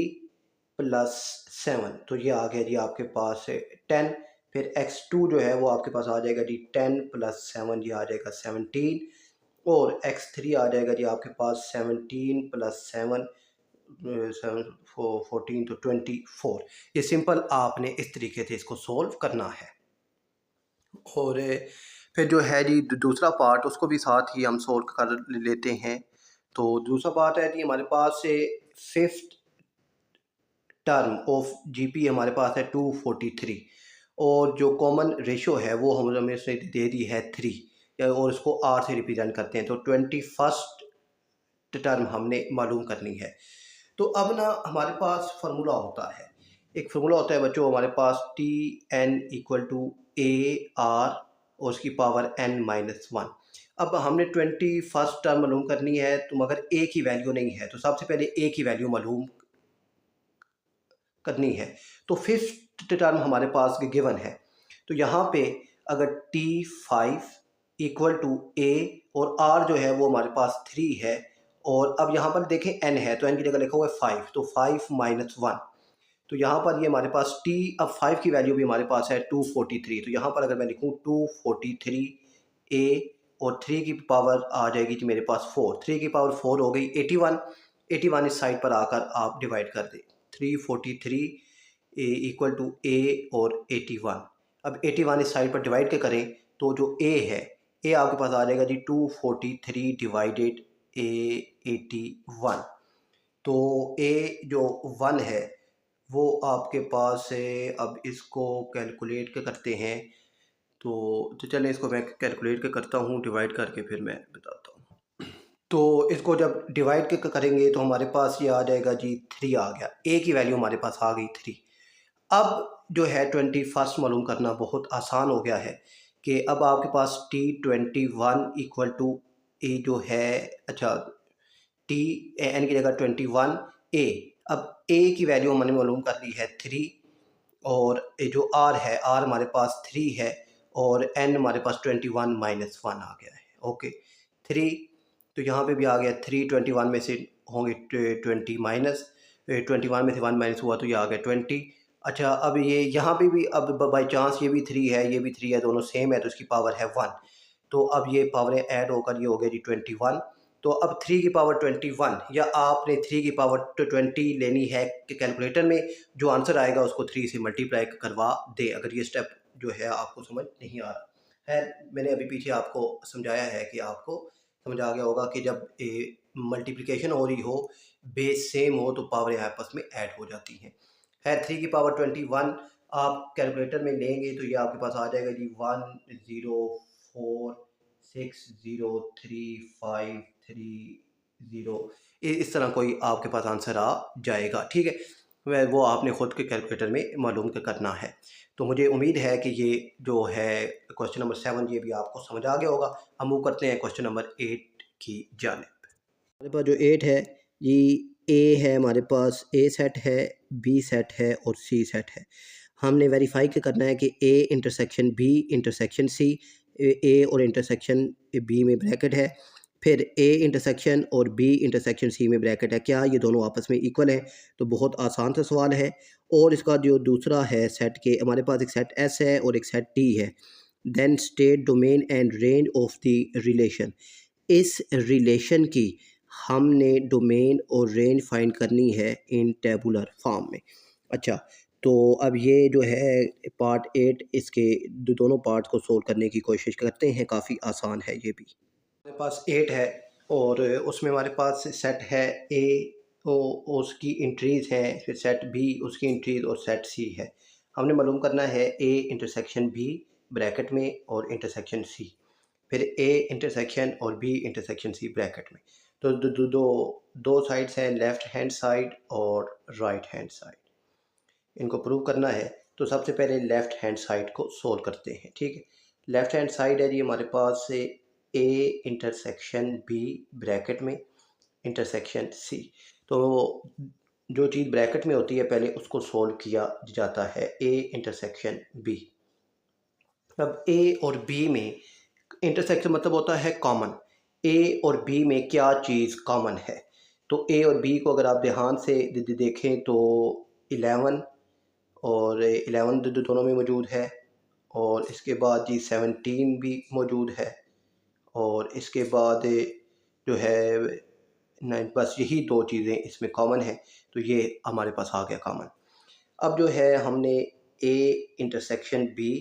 + 7, तो ये आ गया जी आपके पास 10। फिर x2 जो है वो आपके पास आ जाएगा जी 10 + 7, ये आ जाएगा 17, और x3 आ जाएगा जी आपके पास 17 + 7 7 14 तो 24। ये सिंपल आपने इस तरीके से इसको सोल्व करना है। और फिर जो है जी दूसरा पार्ट उसको भी साथ ही हम सोल्व कर लेते हैं। तो दूसरा पार्ट है जी हमारे पास से फिफ्थ टर्म ऑफ जीपी हमारे पास है 243, और जो कॉमन रेशो है वो हमें उसने दे दी है 3, और इसको आर से रिप्रेजेंट करते हैं। तो 21st टर्म हमने मालूम करनी है। तो अब ना हमारे पास फार्मूला होता है, एक फार्मूला होता है बच्चों हमारे पास TN = AR और उसकी पावर n-1। अब हमने 21st टर्म मालूम करनी है, तो मगर ए की वैल्यू नहीं है, तो सबसे पहले ए की वैल्यू मालूम करनी है। तो फिफ्थ टर्म हमारे पास गिवन है, तो यहाँ पे अगर T5 = A और R जो है वो हमारे पास 3 है, और अब यहाँ पर देखें n है तो n की जगह लिखा हुआ है 5, तो 5 - 1, तो यहाँ पर ये हमारे पास T, अब 5 की वैल्यू भी हमारे पास है 243, तो यहाँ पर अगर मैं लिखूँ 243 A और 3 की पावर आ जाएगी जी मेरे पास 4, 3 की पावर 4 हो गई 81, 81 इस साइड पर आकर आप डिवाइड कर दें, 343 = A और 81। अब 81 इस साइड पर डिवाइड के करें तो जो A है, A आपके पास आ जाएगा जी 243 डिवाइडेड A 81, तो A जो 1 है वो आपके पास है। अब इसको कैलकुलेट के करते हैं, तो चलें इसको मैं कैलकुलेट के करता हूँ, डिवाइड करके फिर मैं बताता हूँ। तो इसको जब डिवाइड के करेंगे तो हमारे पास ये आ जाएगा जी 3 आ गया, A की वैल्यू हमारे पास आ गई 3। अब जो है 21st मालूम करना बहुत आसान हो गया है कि अब आपके पास T21 = ए जो है, अच्छा टी एन की जगह 21 ए, अब ए की वैल्यू हमने मालूम कर ली है 3, और जो आर है आर हमारे पास 3 है, और एन हमारे पास 21 - 1 आ गया है। ओके 3, तो यहाँ पे भी आ गया 3, 21 में से होंगे 20 माइनस 21 में से 1 माइनस हुआ तो ये आ गया 20। अच्छा अब ये यहाँ पे भी अब बाई चांस ये भी 3 है ये भी 3 है, दोनों सेम है तो इसकी पावर है 1, तो अब ये पावरें ऐड होकर ये हो गया जी 21। तो अब 3 की पावर 21, या आपने 3 की पावर 20 लेनी है कि कैलकुलेटर में जो आंसर आएगा उसको 3 से मल्टीप्लाई करवा दे, अगर ये स्टेप जो है आपको समझ नहीं आ रहा है। मैंने अभी पीछे आपको समझाया है कि आपको समझ आ गया होगा कि जब मल्टीप्लिकेशन हो रही हो, बेस सेम हो, तो पावरें आपस में ऐड हो जाती हैं। है 3 की पावर 21 आप कैलकुलेटर में लेंगे तो ये आपके पास आ जाएगा जी 104603530, इस तरह कोई आपके पास आंसर आ जाएगा। ठीक है, वह वो आपने ख़ुद के कैलकुलेटर में मालूम करना है। तो मुझे उम्मीद है कि ये जो है क्वेश्चन नंबर 7 ये भी आपको समझ आ गया होगा। हम मूव करते हैं क्वेश्चन नंबर 8 की जानिब। हमारे पास जो 8 है ये ए है, हमारे पास ए सेट है, बी सेट है और सी सेट है। हमने वेरीफाई करना है कि A intersection B intersection C, A और इंटरसेक्शन बी में ब्रैकेट है, फिर ए इंटरसेक्शन और बी इंटरसेक्शन सी में ब्रैकेट है, क्या ये दोनों आपस में इक्वल हैं? तो बहुत आसान सा सवाल है। और इसका जो दूसरा है सेट के, हमारे पास एक सेट एस है और एक सेट टी है। Then state domain and range of the relation, इस रिलेशन की हमने डोमेन और रेंज फाइंड करनी है इन टेबुलर फॉर्म में। अच्छा, तो अब ये जो है पार्ट 8, इसके दोनों पार्ट्स को सोल्व करने की कोशिश करते हैं, काफ़ी आसान है ये भी। हमारे पास 8 है और उसमें हमारे पास सेट है ए, तो उसकी इंट्रीज़ हैं, फिर सेट बी उसकी इंट्रीज़ और सेट सी है। हमने मालूम करना है ए इंटरसेक्शन बी ब्रैकेट में और इंटरसेक्शन सी, फिर ए इंटरसेक्शन और बी इंटरसेक्शन सी ब्रैकेट में। तो दो साइड्स हैं, लेफ़्ट हैंड साइड और राइट हैंड साइड, इनको प्रूव करना है। तो सबसे पहले लेफ़्ट हैंड साइड को सोल्व करते हैं। ठीक है, लेफ़्ट हैंड साइड है जी हमारे पास से ए इंटरसेक्शन बी ब्रैकेट में इंटरसेक्शन सी। तो जो चीज़ ब्रैकेट में होती है पहले उसको सोल्व किया जाता है, ए इंटरसेक्शन बी। अब ए और बी में इंटरसेक्शन मतलब होता है कॉमन, ए और बी में क्या चीज़ कॉमन है। तो ए और बी को अगर आप ध्यान से देखें तो 11 और 11 दोनों में मौजूद है, और इसके बाद जी 17 भी मौजूद है, और इसके बाद जो है नहीं, बस यही दो चीज़ें इसमें कॉमन है, तो ये हमारे पास आ गया कॉमन। अब जो है हमने ए इंटरसेक्शन बी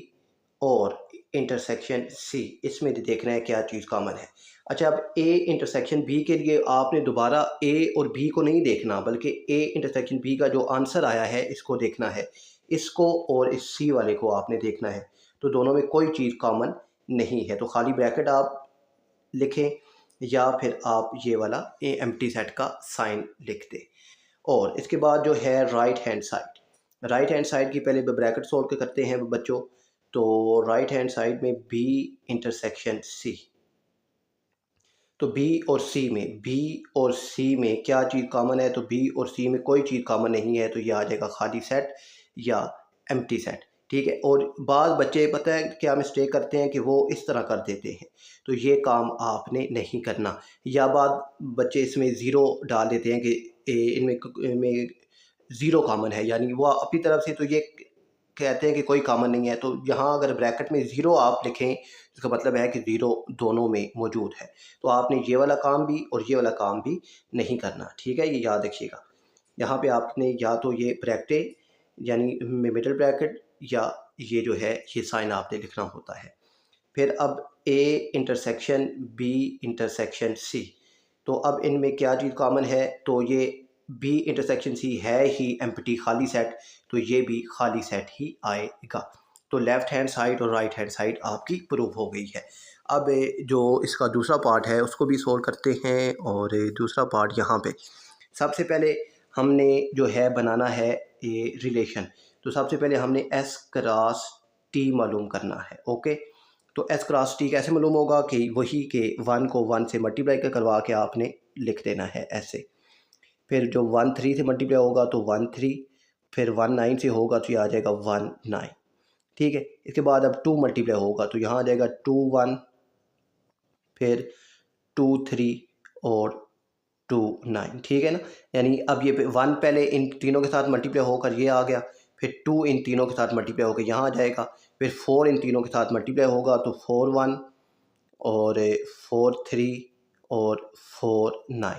और इंटरसेक्शन सी, इसमें देखना है क्या चीज़ कॉमन है। अच्छा, अब ए इंटरसेक्शन बी के लिए आपने दोबारा ए और बी को नहीं देखना, बल्कि ए इंटरसेक्शन बी का जो आंसर आया है इसको देखना है, इसको और इस सी वाले को आपने देखना है। तो दोनों में कोई चीज़ कॉमन नहीं है, तो खाली ब्रैकेट आप लिखें या फिर आप ये वाला एम्प्टी सेट का साइन लिख दें। और इसके बाद जो है राइट हैंड साइड की पहले ब्रैकेट सोल्व के करते हैं बच्चों। तो राइट हैंड साइड में बी इंटरसेक्शन सी, तो बी और सी में क्या चीज़ कॉमन है, तो बी और सी में कोई चीज़ कॉमन नहीं है, तो ये आ जाएगा खाली सेट या एम्प्टी सेट। ठीक है, और बाद बच्चे पता है क्या मिस्टेक करते हैं कि वो इस तरह कर देते हैं, तो ये काम आपने नहीं करना। या बाद बच्चे इसमें ज़ीरो डाल देते हैं कि इनमें ज़ीरो कॉमन है, यानी वो अपनी तरफ से तो ये कहते हैं कि कोई कॉमन नहीं है। तो यहाँ अगर ब्रैकेट में ज़ीरो आप लिखें, इसका मतलब है कि ज़ीरो दोनों में मौजूद है। तो आपने ये वाला काम भी और ये वाला काम भी नहीं करना, ठीक है, ये याद रखिएगा। यहाँ पे आपने या तो ये ब्रैकेट यानी मिडल ब्रैकेट या ये जो है ये साइन आपने लिखना होता है। फिर अब A intersection B intersection C, तो अब इनमें क्या चीज़ कॉमन है, तो ये बी इंटरसेक्शन सी है ही एम्प्टी खाली सेट, तो ये भी खाली सेट ही आएगा। तो लेफ़्ट हैंड साइड और राइट हैंड साइड आपकी प्रूव हो गई है। अब जो इसका दूसरा पार्ट है उसको भी सोल्व करते हैं, और दूसरा पार्ट यहाँ पे सबसे पहले हमने जो है बनाना है ये रिलेशन। तो सबसे पहले हमने एस क्रॉस टी मालूम करना है। ओके, तो एस क्रॉस टी कैसे मालूम होगा कि वही के वन को वन से मल्टीप्लाई करवा के आपने लिख देना है ऐसे। फिर जो 1 3 से मल्टीप्लाई होगा तो 1 3, फिर 1 9 से होगा तो ये आ जाएगा 1 9। ठीक है, इसके बाद अब 2 मल्टीप्लाई होगा तो यहाँ आ जाएगा 2 1, फिर 2 3 और 2 9। ठीक है ना, यानी अब ये 1 पहले इन तीनों के साथ मल्टीप्लाई होकर ये आ गया, फिर 2 इन तीनों के साथ मल्टीप्लाई होकर यहाँ आ जाएगा, फिर 4 इन तीनों के साथ मल्टीप्लाई होगा तो 4 1 और 4 3 और 4 9,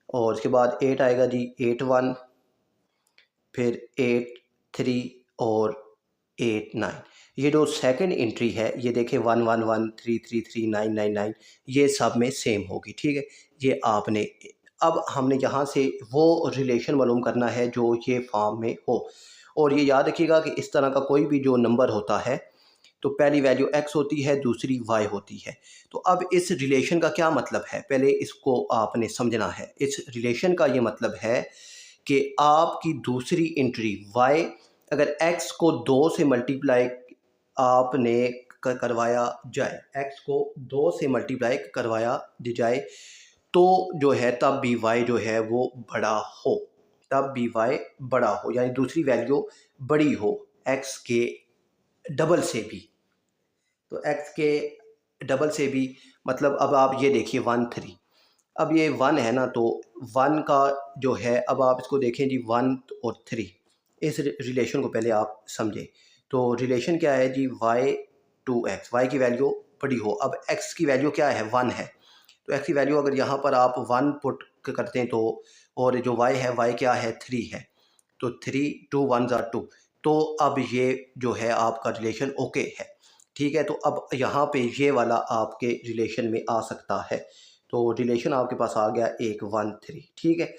और उसके बाद 8 आएगा जी 8 1, फिर 8 3 और 8 9। ये जो सेकंड एंट्री है ये देखें 1 1 1 3 3 3 9 9 9, ये सब में सेम होगी। ठीक है, ये आपने अब हमने यहाँ से वो रिलेशन मालूम करना है जो ये फॉर्म में हो, और ये याद रखिएगा कि इस तरह का कोई भी जो नंबर होता है तो पहली वैल्यू x होती है, दूसरी y होती है। तो अब इस रिलेशन का क्या मतलब है, पहले इसको आपने समझना है। इस रिलेशन का ये मतलब है कि आपकी दूसरी एंट्री y अगर x को 2 से मल्टीप्लाई आपने करवाया जाए, x को 2 से मल्टीप्लाई करवाया जाए, तो जो है तब भी y जो है वो बड़ा हो, तब भी y बड़ा हो, यानी दूसरी वैल्यू बड़ी हो x के डबल से भी। तो x के डबल से भी मतलब अब आप ये देखिए 1 3, अब ये 1 है ना, तो 1 का जो है अब आप इसको देखें जी 1 और 3, इस रिलेशन को पहले आप समझें। तो रिलेशन क्या है जी y टू x, y की वैल्यू बड़ी हो, अब x की वैल्यू क्या है 1 है, तो x की वैल्यू अगर यहाँ पर आप 1 पुट करते हैं तो, और जो y है y क्या है 3 है, तो 3 2 1 2, तो अब ये जो है आपका रिलेशन ओके है। ठीक है, तो अब यहाँ पे ये वाला आपके रिलेशन में आ सकता है, तो रिलेशन आपके पास आ गया एक 1 3। ठीक है,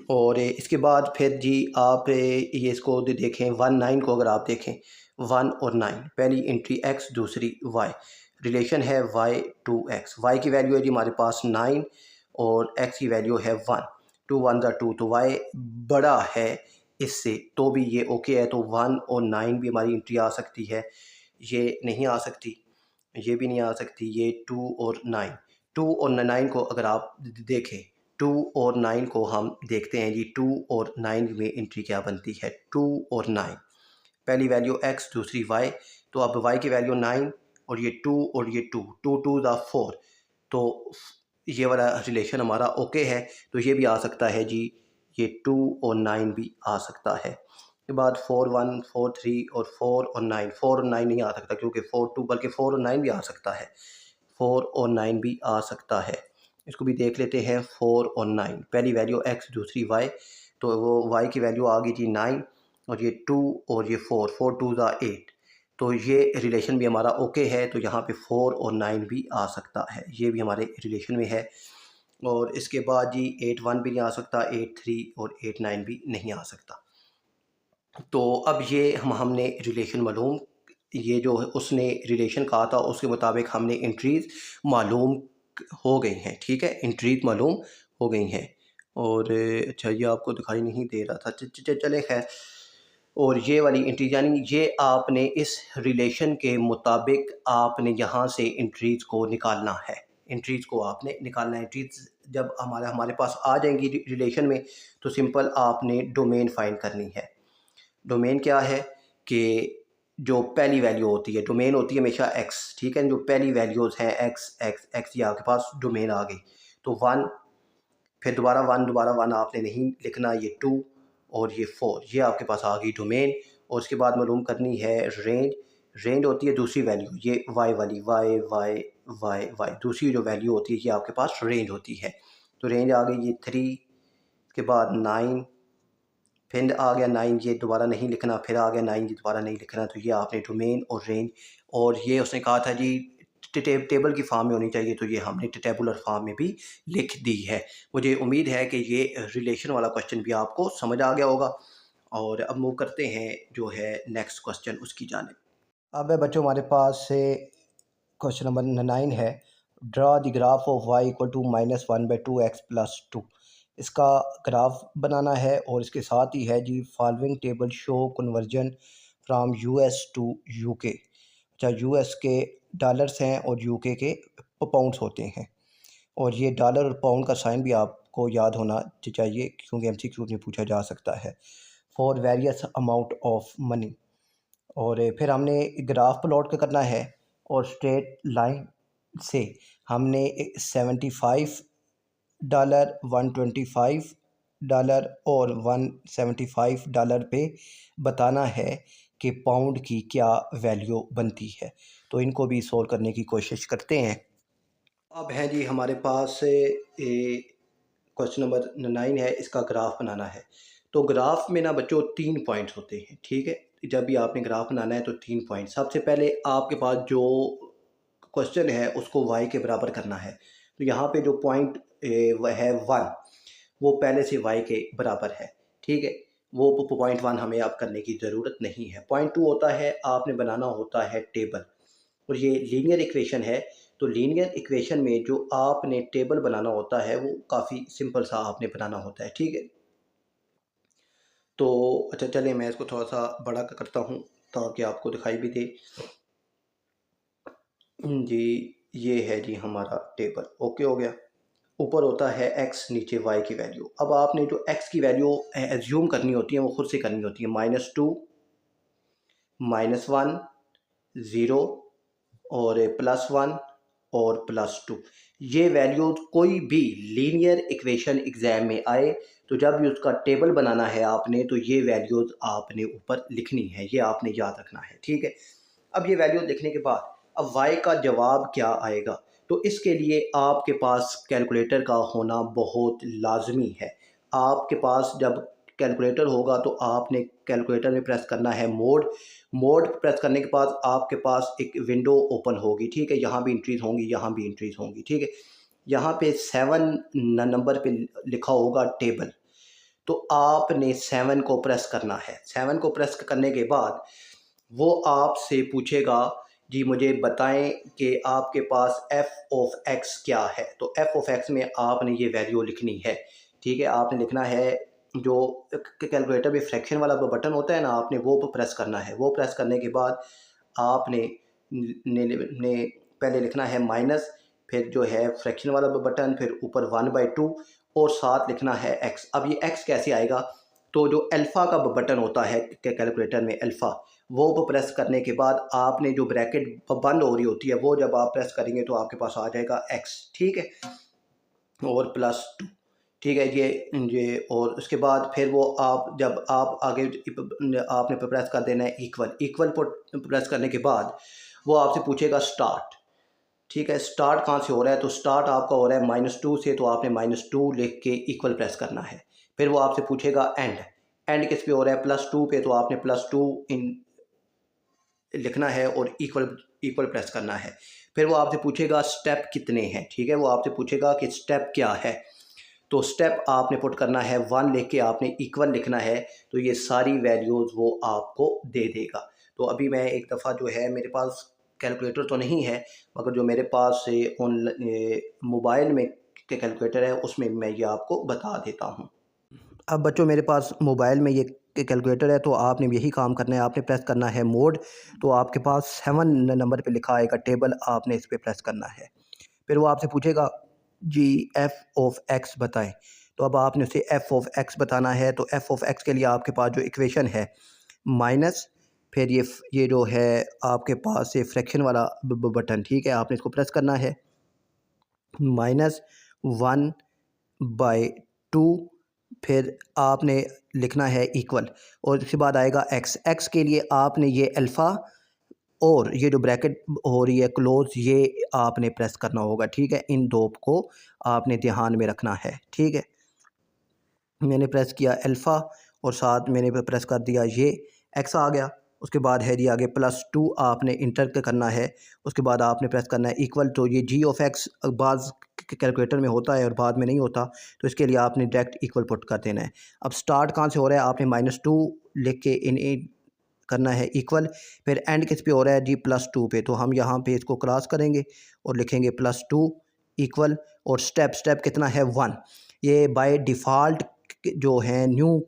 और इसके बाद फिर जी आप ये इसको देखें 1 9 को अगर आप देखें 1 और 9, पहली एंट्री x दूसरी y, रिलेशन है y टू x, y की वैल्यू है जी हमारे पास 9 और x की वैल्यू है 1, 2 1 2, तो y बड़ा है इससे, तो भी ये ओके है। तो 1 और 9 भी हमारी एंट्री आ सकती है, ये नहीं आ सकती, ये भी नहीं आ सकती, ये 2 और 9, 2 और 9 को अगर आप देखें, 2 और 9 को हम देखते हैं जी, 2 और 9 में एंट्री क्या बनती है 2 और 9, पहली वैल्यू x दूसरी y, तो अब y की वैल्यू 9 और ये 2 और ये 2, 2 2 द 4, तो ये वाला रिलेशन हमारा ओके है। तो ये भी आ सकता है जी, ये 2 और 9 भी आ सकता है। उसके बाद 4 1 4 3 और 4 और 9, 4 और 9 नहीं आ सकता क्योंकि 4 2, बल्कि 4 और 9 भी आ सकता है, 4 और 9 भी आ सकता है। इसको भी देख लेते हैं, 4 और 9, पहली वैल्यू x दूसरी y, तो वो y की वैल्यू आ गई जी 9 और ये 2 और ये 4, 4 2 ज़ा 8, तो ये रिलेशन भी हमारा ओके है, तो यहाँ पे 4 और 9 भी आ सकता है, ये भी हमारे रिलेशन में है। और इसके बाद जी 8 1 भी नहीं आ सकता, 8 3 और 8 9 भी नहीं आ सकता। तो अब ये हमने रिलेशन मालूम, ये जो उसने रिलेशन कहा था उसके मुताबिक हमने एंट्रीज़ मालूम हो गई हैं, ठीक है, एंट्रीज़ मालूम हो गई हैं। और अच्छा ये आपको दिखाई नहीं दे रहा था, चले खैर। और ये वाली एंट्री यानी ये आपने इस रिलेशन के मुताबिक आपने यहाँ से एंट्रीज़ को निकालना है, एंट्रीज़ को आपने निकालना है। एंट्रीज़ जब हमारे पास आ जाएंगी रिलेशन में, तो सिंपल आपने डोमेन फाइंड करनी है। डोमेन क्या है कि जो पहली वैल्यू होती है, डोमेन होती है हमेशा x, ठीक है, जो पहली वैल्यूज़ हैं x x x, ये आपके पास डोमेन आ गई। तो 1, फिर दोबारा 1, दोबारा 1 आपने नहीं लिखना, ये 2 और ये 4, ये आपके पास आ गई डोमेन। और उसके बाद मालूम करनी है रेंज, रेंज होती है दूसरी वैल्यू, ये y वाली, y y y y, दूसरी जो वैल्यू होती है ये आपके पास रेंज होती है। तो रेंज आ गई ये 3, के बाद 9, फिर आ गया 9, ये दोबारा नहीं लिखना, फिर आ गया 9, ये दोबारा नहीं लिखना। तो ये आपने डोमेन और रेंज, और ये उसने कहा था जी टेबल की फॉर्म में होनी चाहिए, तो ये हमने टेबुलर फॉर्म में भी लिख दी है। मुझे उम्मीद है कि ये रिलेशन वाला क्वेश्चन भी आपको समझ आ गया होगा। और अब मूव करते हैं जो है नेक्स्ट क्वेश्चन उसकी जानिब। अब है बच्चों हमारे पास से क्वेश्चन नंबर 9 है, draw the graph of y equal to -1/2x+2। इसका ग्राफ बनाना है और इसके साथ ही है जी following table show conversion from US to UK. अच्छा, यूएस के डॉलर्स हैं और यूके के पाउंड्स होते हैं, और ये डॉलर और पाउंड का साइन भी आपको याद होना चाहिए क्योंकि एमसीक्यू में पूछा जा सकता है, for various amount of money. और फिर हमने ग्राफ प्लॉट करना है, और स्ट्रेट लाइन से हमने $75, $125 और $175 पे बताना है कि पाउंड की क्या वैल्यू बनती है। तो इनको भी सोल्व करने की कोशिश करते हैं। अब है जी हमारे पास क्वेश्चन नंबर 9 है, इसका ग्राफ बनाना है। तो ग्राफ में ना बच्चों 3 पॉइंट्स होते हैं, ठीक है, जब भी आपने ग्राफ बनाना है तो 3 पॉइंट। सबसे पहले आपके पास जो क्वेश्चन है उसको y के बराबर करना है, तो यहाँ पे जो पॉइंट वह है 1, वो पहले से y के बराबर है, ठीक है, वो पॉइंट 1 हमें अब करने की ज़रूरत नहीं है। पॉइंट 2 होता है आपने बनाना होता है टेबल, और ये लीनियर इक्वेशन है। तो लीनियर इक्वेशन में जो आपने टेबल बनाना होता है वो काफ़ी सिंपल सा आपने बनाना होता है, ठीक है। तो अच्छा चलिए मैं इसको थोड़ा सा बड़ा करता हूँ ताकि आपको दिखाई भी दे। जी ये है जी हमारा टेबल, ओके हो गया। ऊपर होता है x, नीचे y की वैल्यू। अब आपने जो x की वैल्यू एज्यूम करनी होती है वो खुद से करनी होती है, -2 -1 0 और +1 और +2। ये वैल्यूज कोई भी लीनियर इक्वेशन एग्जाम में आए तो जब भी उसका टेबल बनाना है आपने, तो ये वैल्यूज आपने ऊपर लिखनी है, ये आपने याद रखना है, ठीक है। अब ये वैल्यूज लिखने के बाद अब y का जवाब क्या आएगा, तो इसके लिए आपके पास कैलकुलेटर का होना बहुत लाजमी है। आपके पास जब कैलकुलेटर होगा तो आपने कैलकुलेटर में प्रेस करना है मोड, मोड प्रेस करने के बाद आपके पास एक विंडो ओपन होगी, ठीक है, यहाँ भी इंट्रीज होंगी, यहाँ भी इंट्रीज होंगी, ठीक है। यहाँ पे 7 नंबर पे लिखा होगा टेबल, तो आपने 7 को प्रेस करना है। 7 को प्रेस करने के बाद वो आपसे पूछेगा जी मुझे बताएं कि आपके पास f ऑफ x क्या है। तो f ऑफ x में आपने ये वैल्यू लिखनी है, ठीक है। आपने लिखना है जो कैलकुलेटर में फ्रैक्शन वाला बटन होता है ना, आपने वो प्रेस करना है। वो प्रेस करने के बाद आपने ने पहले लिखना है माइनस, फिर जो है फ्रैक्शन वाला बटन, फिर ऊपर 1/2 और साथ लिखना है x। अब ये x कैसे आएगा, तो जो अल्फ़ा का बटन होता है कैलकुलेटर में अल्फ़ा, वो प्रेस करने के बाद आपने जो ब्रैकेट बंद हो रही होती है वो जब आप प्रेस करेंगे तो आपके पास आ जाएगा x, ठीक है, और +2। ठीक है। ये और उसके बाद फिर वो आप जब आप आगे आपने प्रेस कर देना है इक्वल इक्वल प्रेस करने के बाद वो आपसे पूछेगा स्टार्ट। ठीक है, स्टार्ट कहाँ से हो रहा है, तो स्टार्ट आपका हो रहा है -2 से, तो आपने -2 लिख के इक्वल प्रेस करना है। फिर वो आपसे पूछेगा एंड, एंड किस पे हो रहा है, +2 पे, तो आपने +2 इन लिखना है और इक्वल इक्वल प्रेस करना है। फिर वो आपसे पूछेगा स्टेप कितने हैं। ठीक है, वो आपसे पूछेगा कि स्टेप क्या है, तो स्टेप आपने पुट करना है 1 लिख के आपने इक्वल लिखना है, तो ये सारी वैल्यूज़ वो आपको दे देगा। तो अभी मैं एक दफ़ा जो है मेरे पास कैलकुलेटर तो नहीं है, मगर जो मेरे पास मोबाइल में के कैलकुलेटर है उसमें मैं ये आपको बता देता हूँ। अब बच्चों मेरे पास मोबाइल में ये कैलकुलेटर है, तो आपने यही काम करना है, आपने प्रेस करना है मोड, तो आपके पास 7 नंबर पे लिखा आएगा टेबल, आपने इस पे प्रेस करना है। फिर वो आपसे पूछेगा जी एफ़ ऑफ़ एक्स बताएं, तो अब आपने उसे एफ़ ऑफ़ एक्स बताना है। तो एफ़ ऑफ़ एक्स के लिए आपके पास जो इक्वेशन है माइनस, फिर ये जो है आपके पास ये फ्रैक्शन वाला बटन, ठीक है, आपने इसको प्रेस करना है, -1/2, फिर आपने लिखना है इक्वल, और उसके बाद आएगा एक्स। एक्स के लिए आपने ये अल्फ़ा और ये जो ब्रैकेट हो रही है क्लोज, ये आपने प्रेस करना होगा। ठीक है, इन दो को आपने ध्यान में रखना है। ठीक है, मैंने प्रेस किया अल्फ़ा और साथ मैंने प्रेस कर दिया ये एक्स आ गया। उसके बाद है जी आगे +2 आपने इंटर करना है। उसके बाद आपने प्रेस करना है इक्वल, तो ये जी ऑफ एक्स बाज़ कैलकुलेटर में होता है और बाद में नहीं होता, तो इसके लिए आपने डायरेक्ट इक्वल पुट कर देना है। अब स्टार्ट कहाँ से हो रहा है, आपने -2 लिख के इन करना है इक्वल, फिर एंड किस पे हो रहा है जी +2 पे, तो हम यहाँ पे इसको क्रॉस करेंगे और लिखेंगे +2 इक्वल, और स्टेप स्टेप कितना है 1। ये बाय डिफ़ॉल्ट जो है न्यू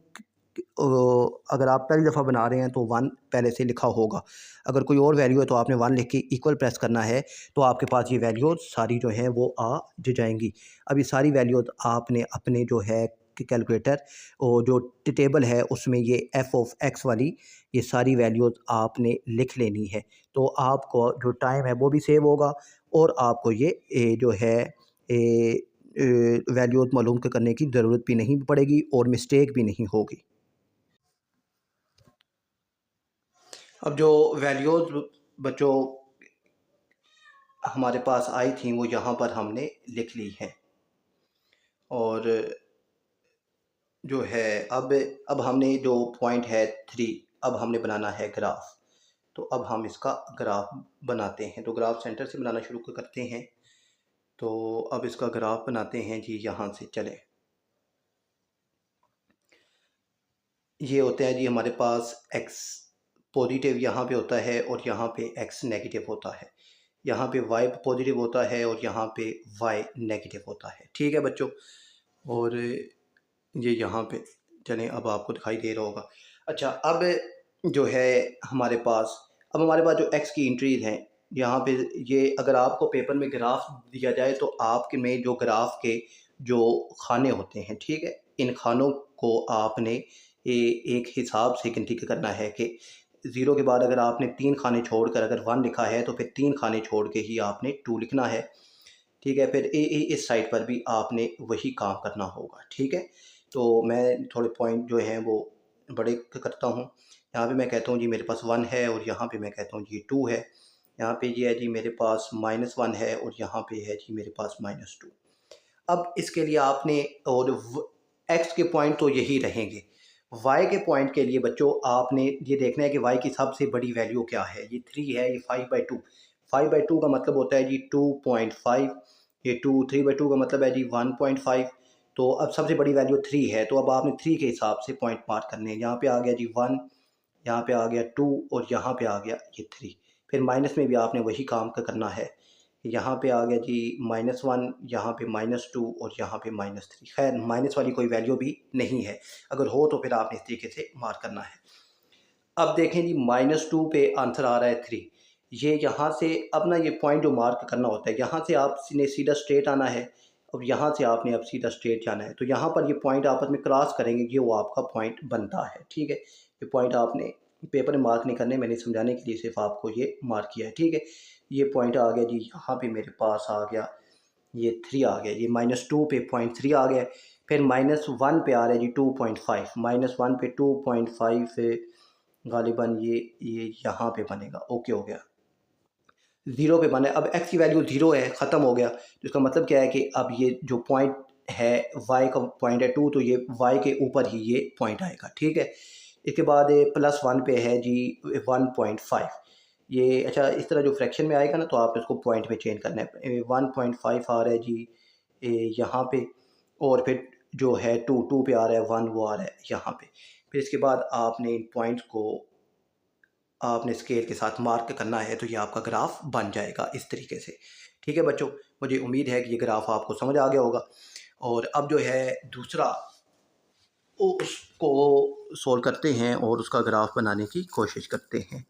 अगर आप पहली दफ़ा बना रहे हैं तो 1 पहले से लिखा होगा। अगर कोई और वैल्यू है तो आपने 1 लिख के इक्वल प्रेस करना है, तो आपके पास ये वैल्यूज़ सारी जो हैं वो आ जाएंगी। अब ये सारी वैल्यूज़ आपने अपने जो है कैलकुलेटर और जो टेबल है उसमें ये एफ़ ऑफ़ एक्स वाली ये सारी वैल्यूज़ आपने लिख लेनी है। तो आपको जो टाइम है वो भी सेव होगा, और आपको ये जो है वैल्यूज़ मालूम करने की ज़रूरत भी नहीं पड़ेगी और मिस्टेक भी नहीं होगी। अब जो वैल्यूज़ बच्चों हमारे पास आई थी वो यहाँ पर हमने लिख ली हैं, और जो है अब हमने जो पॉइंट है 3, अब हमने बनाना है ग्राफ। तो अब हम इसका ग्राफ बनाते हैं, तो ग्राफ सेंटर से बनाना शुरू करते हैं। तो अब इसका ग्राफ बनाते हैं जी, यहाँ से चले। ये होता है जी हमारे पास एक्स पॉजिटिव यहाँ पे होता है और यहाँ पे एक्स नेगेटिव होता है, यहाँ पे वाई पॉजिटिव होता है और यहाँ पे वाई नेगेटिव होता है। ठीक है बच्चों, और ये यहाँ पे चलें, अब आपको दिखाई दे रहा होगा। अच्छा, अब जो है हमारे पास अब हमारे पास जो एक्स की एंट्रीज हैं यहाँ पे, ये अगर आपको पेपर में ग्राफ दिया जाए तो आपके में जो ग्राफ के जो खाने होते हैं, ठीक है, इन खानों को आपने एक हिसाब से गिनती करना है कि 0 के बाद अगर आपने 3 खाने छोड़कर अगर 1 लिखा है तो फिर 3 खाने छोड़ के ही आपने 2 लिखना है। ठीक है, फिर इस साइड पर भी आपने वही काम करना होगा। ठीक है, तो मैं थोड़े पॉइंट जो हैं वो बड़े करता हूँ। यहाँ पे मैं कहता हूँ जी मेरे पास 1 है, और यहाँ पे मैं कहता हूँ जी 2 है। यहाँ पे ये है जी मेरे पास -1 है, और यहाँ पे है जी मेरे पास -2। अब इसके लिए आपने और एक्स के पॉइंट तो यही रहेंगे। वाई के पॉइंट के लिए बच्चों आपने ये देखना है कि वाई की सबसे बड़ी वैल्यू क्या है। ये 3 है, ये 5/2। 5/2 का मतलब होता है जी 2.5, ये 3/2 का मतलब है जी 1.5। तो अब सबसे बड़ी वैल्यू 3 है, तो अब आपने 3 के हिसाब से पॉइंट मार्क करने हैं। यहाँ पे आ गया जी 1, यहाँ पे आ गया 2, और यहाँ पे आ गया ये 3। फिर माइनस में भी आपने वही काम करना है। यहाँ पे आ गया जी -1, यहाँ पे -2, और यहाँ पे -3। खैर माइनस वाली कोई वैल्यू भी नहीं है, अगर हो तो फिर आपने इस तरीके से मार्क करना है। अब देखें जी -2 पे आंसर आ रहा है 3। ये यहाँ से अब ना ये पॉइंट जो मार्क करना होता है, यहाँ से आपने सीधा स्ट्रेट आना है, अब यहाँ से आपने अब सीधा स्ट्रेट जाना है। तो यहाँ पर ये पॉइंट आपस में क्रॉस करेंगे, ये वो आपका पॉइंट बनता है। ठीक है, ये पॉइंट आपने पेपर में मार्क नहीं करने, मैंने समझाने के लिए सिर्फ आपको ये मार्क किया है। ठीक है, ये पॉइंट आ गया जी, यहाँ पे मेरे पास आ गया ये 3 आ गया, ये -2 पे पॉइंट 3 आ गया। फिर -1 पे आ रहा है जी 2.5, -1 पे 2.5 गालिबन ये यहाँ पे बनेगा। ओके हो गया, 0 पे बना है। अब x की वैल्यू 0 है, ख़त्म हो गया। तो इसका मतलब क्या है कि अब ये जो पॉइंट है y का पॉइंट है 2, तो ये y के ऊपर ही ये पॉइंट आएगा, ठीक है। इसके बाद +1 पे है जी 1.5। ये अच्छा इस तरह जो फ्रैक्शन में आएगा ना, तो आप इसको पॉइंट में चेंज करना है। 1.5 आ रहा है जी यहाँ पे, और फिर जो है 2 पे आ रहा है 1, वो आ रहा है यहाँ पे। फिर इसके बाद आपने इन पॉइंट्स को आपने स्केल के साथ मार्क करना है, तो ये आपका ग्राफ बन जाएगा इस तरीके से, ठीक है बच्चों। मुझे उम्मीद है कि ये ग्राफ आपको समझ आ गया होगा। और अब जो है दूसरा, उसको सोल्व करते हैं और उसका ग्राफ बनाने की कोशिश करते हैं।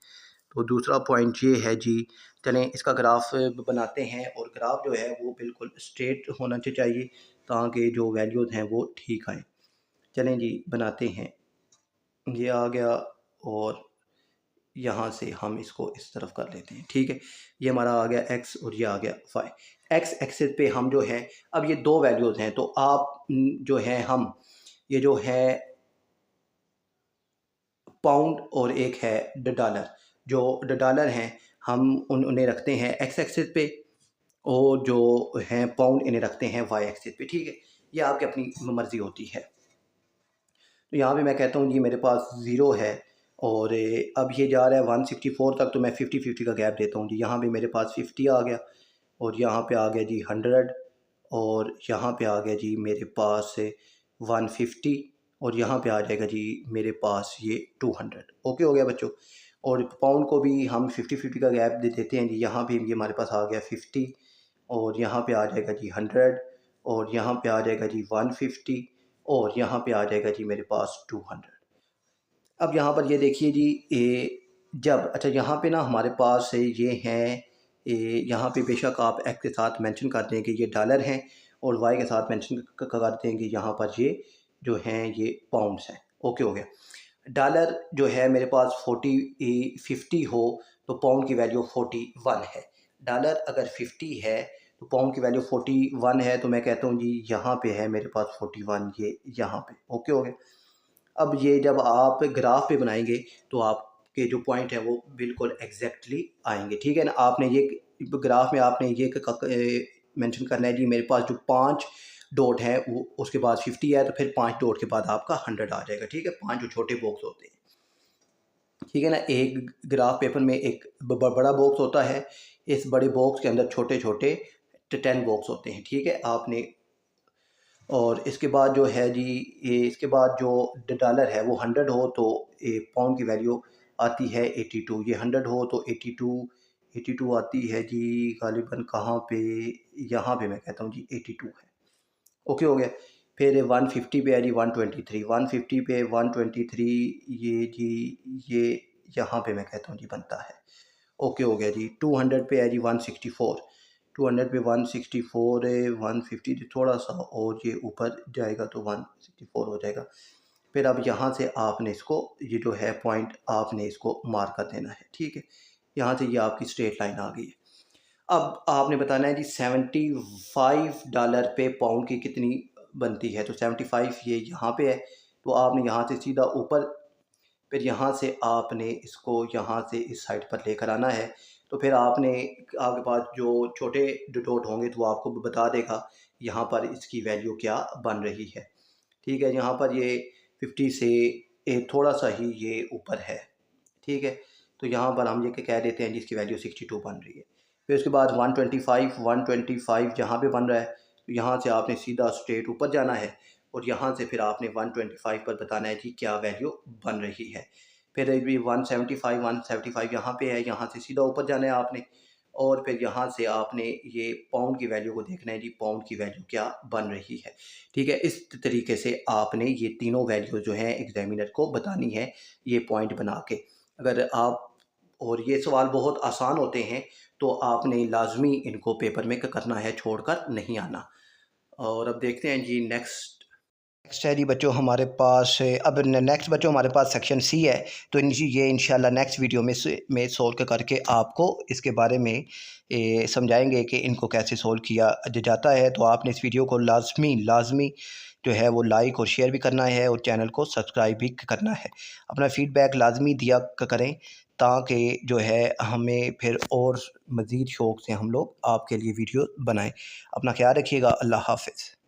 तो दूसरा पॉइंट ये है जी, चलें इसका ग्राफ बनाते हैं। और ग्राफ जो है वो बिल्कुल स्ट्रेट होना चाहिए, ताकि जो वैल्यूज़ हैं वो ठीक आएँ। चलें जी बनाते हैं। ये आ गया, और यहाँ से हम इसको इस तरफ कर लेते हैं, ठीक है। ये हमारा आ गया x और ये आ गया y। x एक्सिस पे हम जो है, अब ये दो वैल्यूज़ हैं, तो आप जो है हम ये जो है पाउंड और एक है डॉलर, जो डॉलर हैं हम उन्हें रखते हैं x एक्सिस पे, और जो हैं पाउंड इन्हें रखते हैं y एक्सिस पे, ठीक है। ये आपकी अपनी मर्ज़ी होती है। तो यहाँ पे मैं कहता हूँ जी मेरे पास 0 है, और अब ये जा रहा है 164 तक, तो मैं 50-50 का गैप देता हूँ जी। यहाँ पे मेरे पास 50 आ गया, और यहाँ पे आ गया जी 100, और यहाँ पे आ गया जी मेरे पास 150, और यहाँ पे आ जाएगा जी मेरे पास ये 200। ओके हो गया बच्चों। और पाउंड को भी हम 50-50 का गैप दे देते हैं जी। यहाँ भी ये हमारे पास आ गया 50, और यहाँ पे आ जाएगा जी 100, और यहाँ पे आ जाएगा जी 150, और यहाँ पे आ जाएगा जी मेरे पास 200। अब यहाँ पर ये देखिए जी, जब अच्छा यहाँ पे ना हमारे पास ये हैं, यहाँ पे बेशक आप एक्स के साथ मेंशन कर दें कि ये डॉलर हैं, और वाई के साथ मेंशन कर दें कि यहाँ पर ये जो हैं ये पाउंड्स हैं। ओके हो गया। डॉलर जो है मेरे पास 50 हो, तो पाउंड की वैल्यू 41 है। डॉलर अगर 50 है तो पाउंड की वैल्यू 41 है, तो मैं कहता हूँ जी यहाँ पे है मेरे पास 41, ये यहाँ पे। ओके हो गया। अब ये जब आप ग्राफ पे बनाएंगे, तो आपके जो पॉइंट है वो बिल्कुल एग्जैक्टली आएंगे, ठीक है ना। आपने ये ग्राफ में आपने ये मेंशन करना है जी मेरे पास जो 5 डॉट है वो, उसके बाद 50 है, तो फिर 5 डॉट के बाद आपका 100 आ जाएगा, ठीक है। 5 जो छोटे बॉक्स होते हैं, ठीक है ना। एक ग्राफ पेपर में एक बड़ा बॉक्स होता है, इस बड़े बॉक्स के अंदर छोटे छोटे 10 बॉक्स होते हैं, ठीक है। आपने और इसके बाद जो है जी, ये इसके बाद जो डॉलर है वो 100 हो, तो पाउंड की वैल्यू आती है 82। ये 100 हो तो 82 आती है जी गालिबन कहाँ पे, यहाँ पे मैं कहता हूँ जी 82 है। ओके हो गया। फिर 150 पे है जी 123, 150 पे 123, ये जी ये यहाँ पे मैं कहता हूँ जी बनता है। ओके हो गया जी। 200 पे है जी 164, 200 पे 164 है, 150 से थोड़ा सा और ये ऊपर जाएगा तो 164 हो जाएगा। फिर अब यहाँ से आपने इसको, ये जो है पॉइंट आपने इसको मार्क कर देना है, ठीक है। यहाँ से ये आपकी स्ट्रेट लाइन आ गई है। अब आपने बताना है जी $75 पे पाउंड की कितनी बनती है, तो 75 ये यहाँ पे है, तो आपने यहाँ से सीधा ऊपर, फिर यहाँ से आपने इसको यहाँ से इस साइड पर लेकर आना है। तो फिर आपने, आपके पास जो छोटे डॉट होंगे तो वो आपको बता देगा यहाँ पर इसकी वैल्यू क्या बन रही है, ठीक है। यहाँ पर ये 50 से थोड़ा सा ही ये ऊपर है, ठीक है। तो यहाँ पर हम ये कह देते हैं जिसकी वैल्यू 62 बन रही है। फिर उसके बाद 125 जहाँ पे बन रहा है, तो यहाँ से आपने सीधा स्ट्रेट ऊपर जाना है, और यहाँ से फिर आपने 125 पर बताना है कि क्या वैल्यू बन रही है। फिर भी 175 यहाँ पे है, यहाँ से सीधा ऊपर जाना है आपने, और फिर यहाँ से आपने ये पाउंड की वैल्यू को देखना है जी, पाउंड की वैल्यू क्या बन रही है, ठीक है। इस तरीके से आपने ये तीनों वैल्यू जो हैं एग्जामिनर को बतानी है, ये पॉइंट बना के। अगर आप, और ये सवाल बहुत आसान होते हैं, तो आपने लाजमी इनको पेपर में करना है, छोड़कर नहीं आना। और अब देखते हैं जी नेक्स्ट है जी बच्चों हमारे पास। अब नेक्स्ट बच्चों हमारे पास सेक्शन सी है, तो ये इंशाल्लाह नेक्स्ट वीडियो में सोल्व करके आपको इसके बारे में समझाएंगे कि इनको कैसे सोल्व किया जाता है। तो आपने इस वीडियो को लाजमी जो है वो लाइक और शेयर भी करना है और चैनल को सब्सक्राइब भी करना है। अपना फ़ीडबैक लाजमी दिया करें ताकि जो है हमें फिर और मज़ीद शौक़ से हम लोग आपके लिए वीडियो बनाएं। अपना ख्याल रखिएगा। अल्लाह हाफ़िज़।